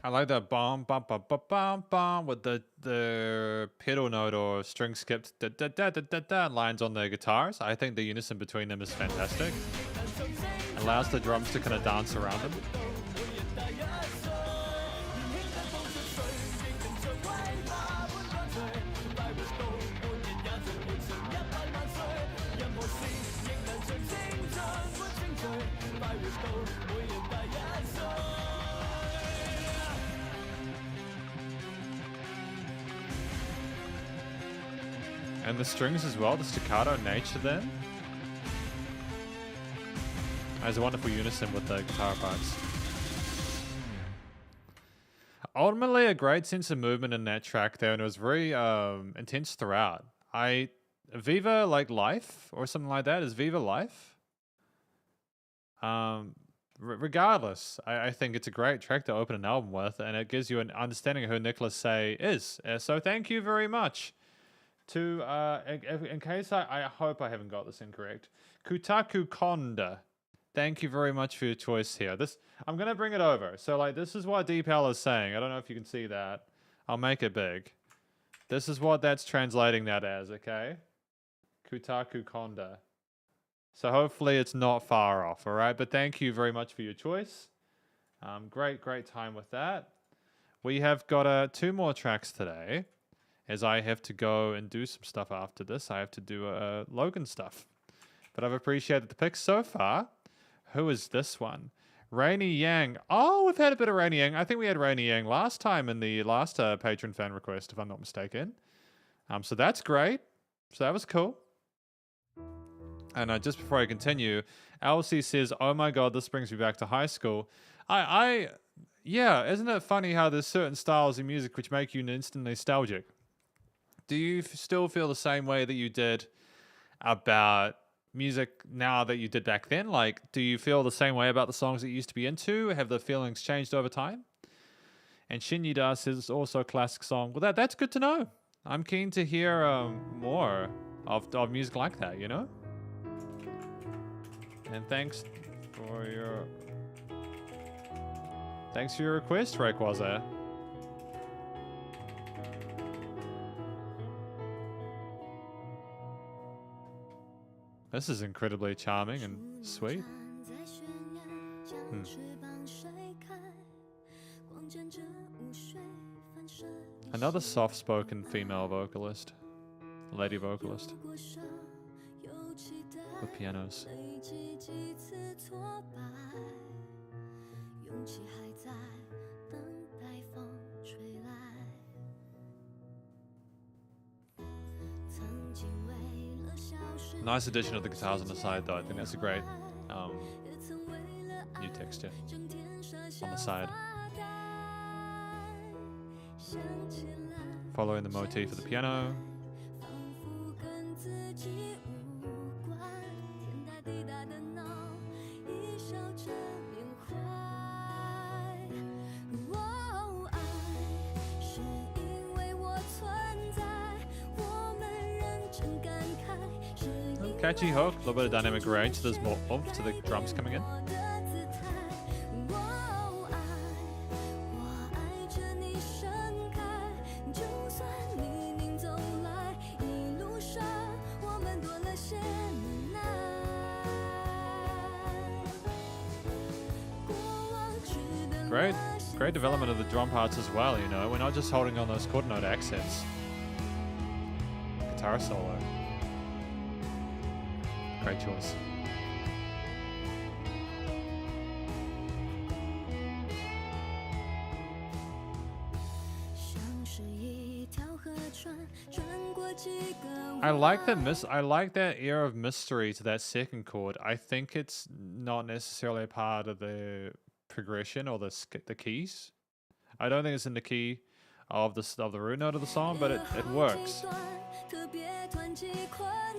I like that bum bum bum bum bum bum with the pedal note or string skipped da da da da da da lines on the guitars. I think the unison between them is fantastic. Allows the drums to kind of dance around them. And the strings as well, the staccato nature there. There's a wonderful unison with the guitar parts. Ultimately, a great sense of movement in that track there, and it was very intense throughout. Viva like Life or something like that. Is Viva Life? regardless, I think it's a great track to open an album with, and it gives you an understanding of who Nicholas Say is. So thank you very much to, in case I hope I haven't got this incorrect, Kutaku Konda. Thank you very much for your choice here. I'm going to bring it over. So, like, this is what DeepL is saying. I don't know if you can see that. I'll make it big. This is what that's translating that as, okay? Kutaku Konda. So hopefully it's not far off, all right? But thank you very much for your choice. Great time with that. We have got 2 more tracks today, as I have to go and do some stuff after this. I have to do Logan stuff. But I've appreciated the picks so far. Who is this one? Rainy Yang. Oh, we've had a bit of Rainy Yang. I think we had Rainy Yang last time in the last patron fan request, if I'm not mistaken. So that's great. So that was cool. And just before I continue, Elsie says, "Oh my God, this brings me back to high school." Yeah, isn't it funny how there's certain styles of music which make you instantly nostalgic? Do you still feel the same way that you did about music now that you did back then? Like, do you feel the same way about the songs that you used to be into? Have the feelings changed over time? And Shinyida says it's also a classic song. Well, that's good to know. I'm keen to hear more of music like that, you know? And thanks for your request, Rayquaza. This is incredibly charming and sweet. Another soft-spoken female vocalist, lady vocalist, with pianos. Nice addition of the guitars on the side, though. I think that's a great new texture on the side. Following the motif of the piano. Catchy hook, a little bit of dynamic range, so there's more oomph to the drums coming in. Great development of the drum parts as well, you know. We're not just holding on those quarter note accents. Guitar solo. Great choice. I like that air of mystery to that second chord. I think it's not necessarily a part of the progression or the keys. I don't think it's in the key of the root note of the song, but it works.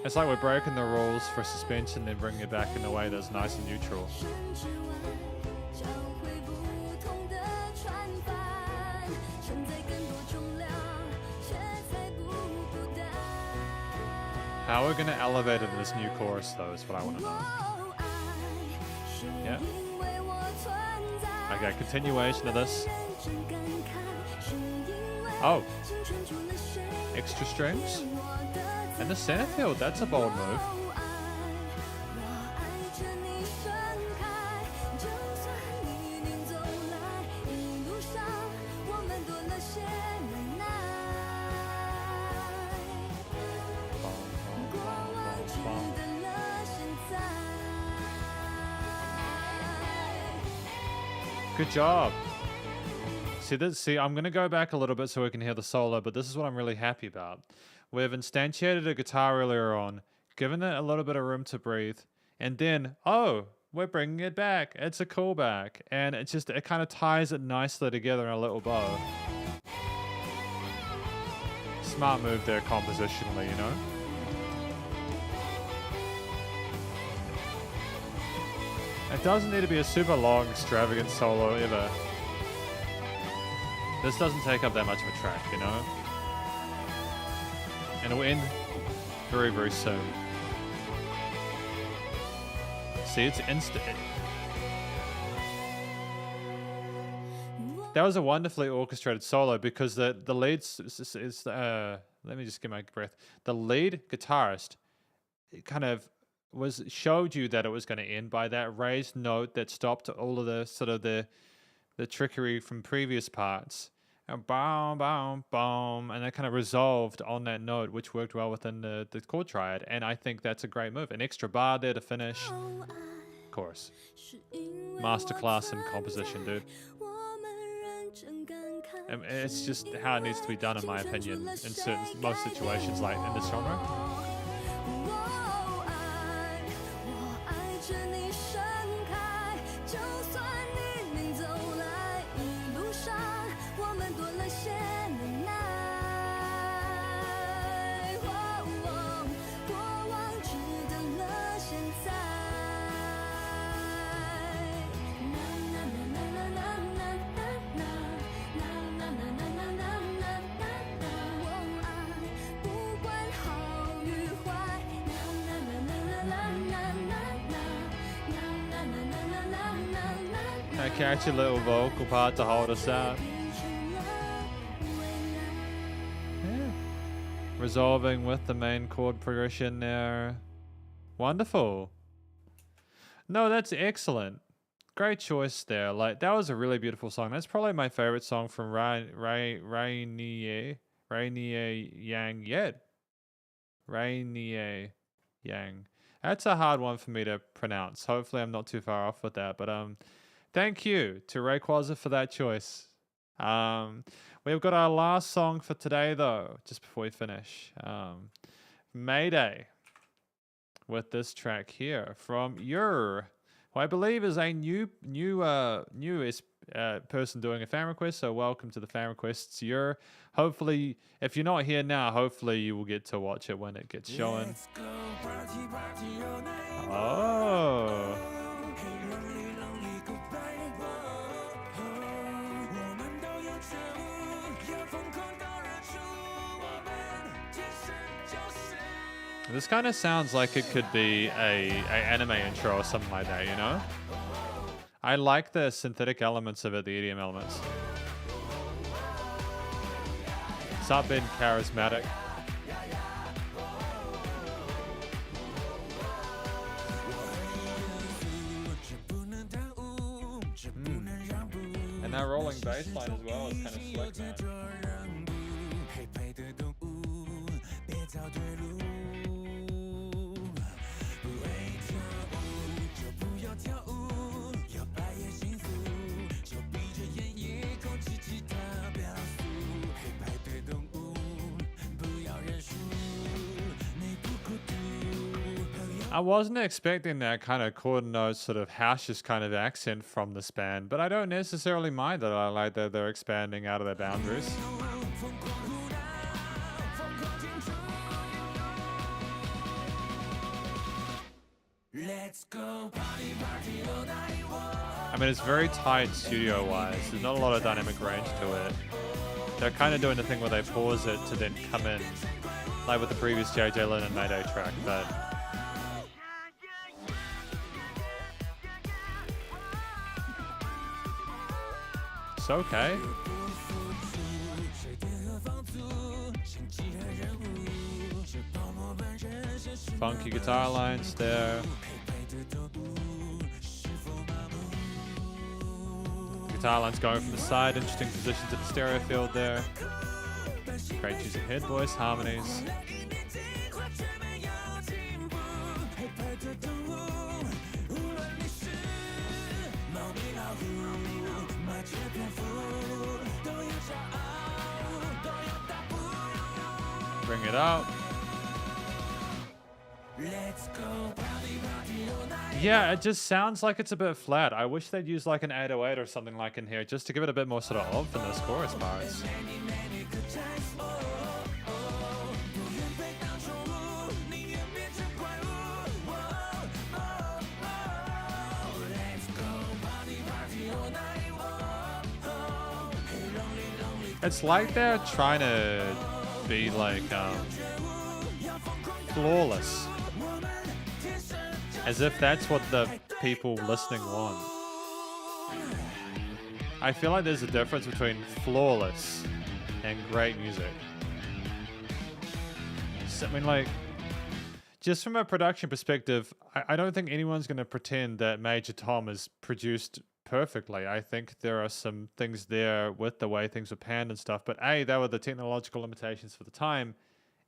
It's like we're breaking the rules for suspension, then bringing it back in a way that's nice and neutral. How we're going to elevate it in this new chorus, though, is what I want to know. Yeah. Okay, continuation of this. Oh. Extra strings. And the center field, that's a bold move. Good job. See, I'm going to go back a little bit so we can hear the solo, but this is what I'm really happy about. We've instantiated a guitar earlier on, given it a little bit of room to breathe, and then, oh, we're bringing it back. It's a callback, and it kind of ties it nicely together in a little bow. Smart move there compositionally, you know? It doesn't need to be a super long, extravagant solo ever. This doesn't take up that much of a track, you know? And it will end very, very soon. See, it's instant. That was a wonderfully orchestrated solo because the lead let me just get my breath. The lead guitarist kind of showed you that it was going to end by that raised note that stopped all of the sort of the trickery from previous parts. And boom, boom, boom, and that kind of resolved on that note, which worked well within the chord triad. And I think that's a great move. An extra bar there to finish. Of course. Masterclass in composition, dude. It's just how it needs to be done, in my opinion, in most situations like in this genre. A catchy little vocal part to hold us up. Yeah. Resolving with the main chord progression there. Wonderful. No, that's excellent. Great choice there. Like, that was a really beautiful song. That's probably my favorite song from Rainier Yang yet. Rainier Yang. That's a hard one for me to pronounce. Hopefully I'm not too far off with that, but thank you to Rayquaza for that choice. We've got our last song for today, though, just before we finish. Mayday, with this track here from Yer, who I believe is a newest person doing a fan request. So welcome to the fan requests, Yer. Hopefully, if you're not here now, hopefully you will get to watch it when it gets shown. Oh. This kind of sounds like it could be a anime intro or something like that, you know? I like the synthetic elements of it, the EDM elements. It's not been charismatic. And that rolling bass line as well is kind of slick, man. I wasn't expecting that kind of chord note sort of house kind of accent from this band, but I don't necessarily mind that. I like that they're expanding out of their boundaries. I mean, it's very tight studio-wise. There's not a lot of dynamic range to it. They're kind of doing the thing where they pause it to then come in, like with the previous JJ Lin and Mayday track, but it's okay. Funky guitar lines there. Guitar lines going from the side, interesting positions of the stereo field there. Great use of head voice harmonies. Bring it up. Yeah, it just sounds like it's a bit flat. I wish they'd use like an 808 or something like in here just to give it a bit more sort of oomph in those chorus parts. It's like they're trying to be like flawless, as if that's what the people listening want. I feel like there's a difference between flawless and great music. So, I mean, like, just from a production perspective, I don't think anyone's going to pretend that Major Tom is produced perfectly. I think there are some things there with the way things were panned and stuff, but A, they were the technological limitations for the time,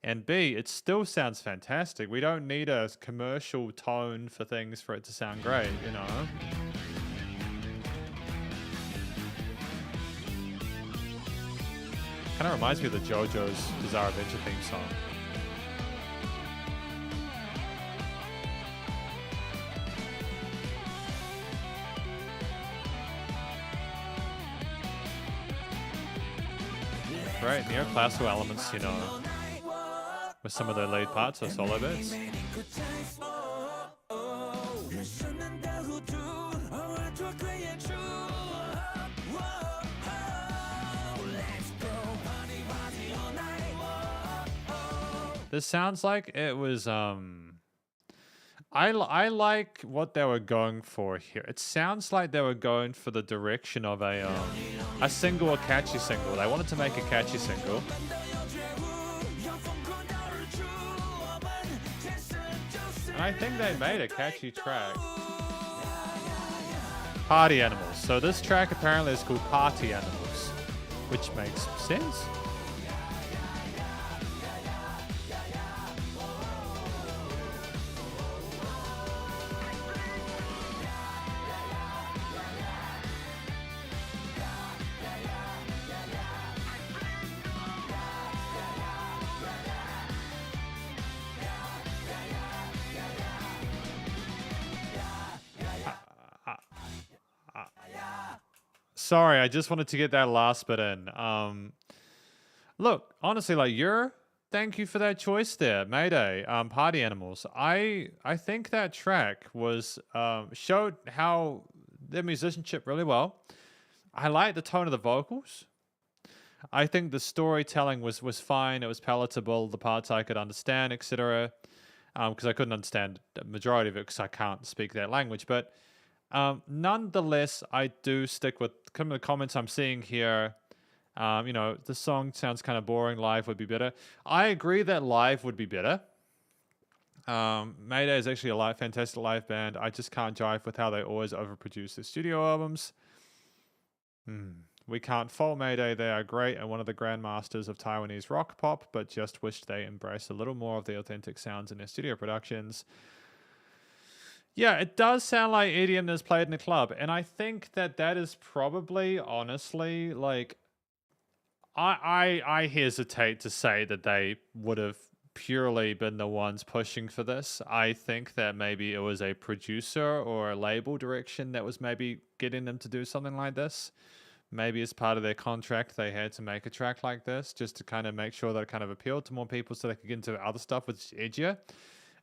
and B, it still sounds fantastic. We don't need a commercial tone for things for it to sound great, you know? Kind of reminds me of the JoJo's Bizarre Adventure theme song. Right, neoclassical elements, you know, with some of the lead parts or solo bits. This sounds like it was, I like what they were going for here. It sounds like they were going for the direction of a single, a catchy single. They wanted to make a catchy single. And I think they made a catchy track. Party Animals. So this track apparently is called Party Animals, which makes sense. Sorry, I just wanted to get that last bit in. Look, honestly, like thank you for that choice there, Mayday. Party Animals. I think that track was showed how their musicianship really well. I like the tone of the vocals. I think the storytelling was fine. It was palatable. The parts I could understand, etc. Because I couldn't understand the majority of it because I can't speak that language, but. Nonetheless, I do stick with some of the comments I'm seeing here. You know, the song sounds kind of boring. Live would be better. I agree that live would be better. Mayday is actually a fantastic live band. I just can't jive with how they always overproduce their studio albums. We can't fault Mayday. They are great and one of the grandmasters of Taiwanese rock pop, but just wish they embraced a little more of the authentic sounds in their studio productions. Yeah, it does sound like EDM that's played in a club. And I think that is probably, honestly, like, I hesitate to say that they would have purely been the ones pushing for this. I think that maybe it was a producer or a label direction that was maybe getting them to do something like this. Maybe as part of their contract, they had to make a track like this just to kind of make sure that it kind of appealed to more people so they could get into other stuff which is edgier.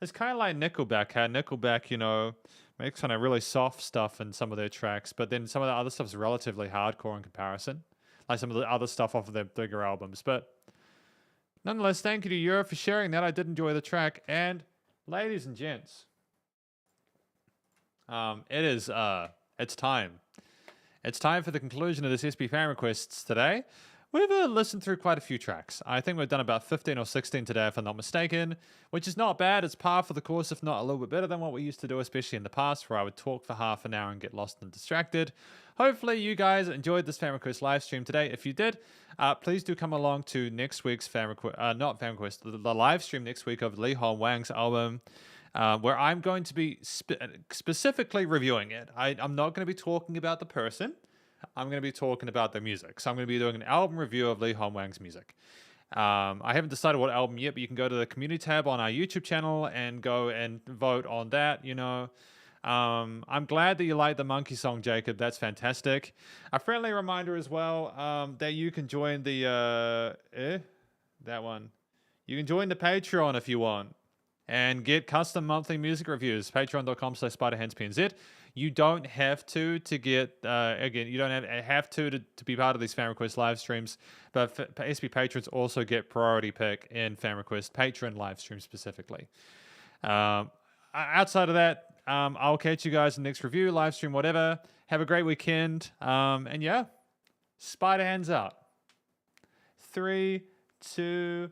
It's kind of like Nickelback. How Nickelback, you know, makes kind of really soft stuff in some of their tracks, but then some of the other stuff is relatively hardcore in comparison, like some of the other stuff off of their bigger albums. But nonetheless, thank you to Yura for sharing that. I did enjoy the track. And ladies and gents, it's time. It's time for the conclusion of this SP Fan Requests today. We've listened through quite a few tracks. I think we've done about 15 or 16 today, if I'm not mistaken, which is not bad. It's par for the course, if not a little bit better than what we used to do, especially in the past, where I would talk for half an hour and get lost and distracted. Hopefully, you guys enjoyed this Fan Request live stream today. If you did, please do come along to next week's Fan Request, not Fan Request, the live stream next week of Lee Hong Wang's album, where I'm going to be specifically reviewing it. I'm not going to be talking about the person. I'm going to be talking about the music. So I'm going to be doing an album review of Lee Hong Wang's music. I haven't decided what album yet, but you can go to the community tab on our YouTube channel and go and vote on that, you know. I'm glad that you like the Monkey song, Jacob. That's fantastic. A friendly reminder as well that you can join the... that one. You can join the Patreon if you want and get custom monthly music reviews. Patreon.com/SpiderHandsPNZ. You don't have to get again. You don't have to be part of these Fan Request live streams, but SP patrons also get priority pick in Fan Request patron live streams specifically. Outside of that, I'll catch you guys in the next review, live stream, whatever. Have a great weekend, and yeah, spider hands out. 3, 2.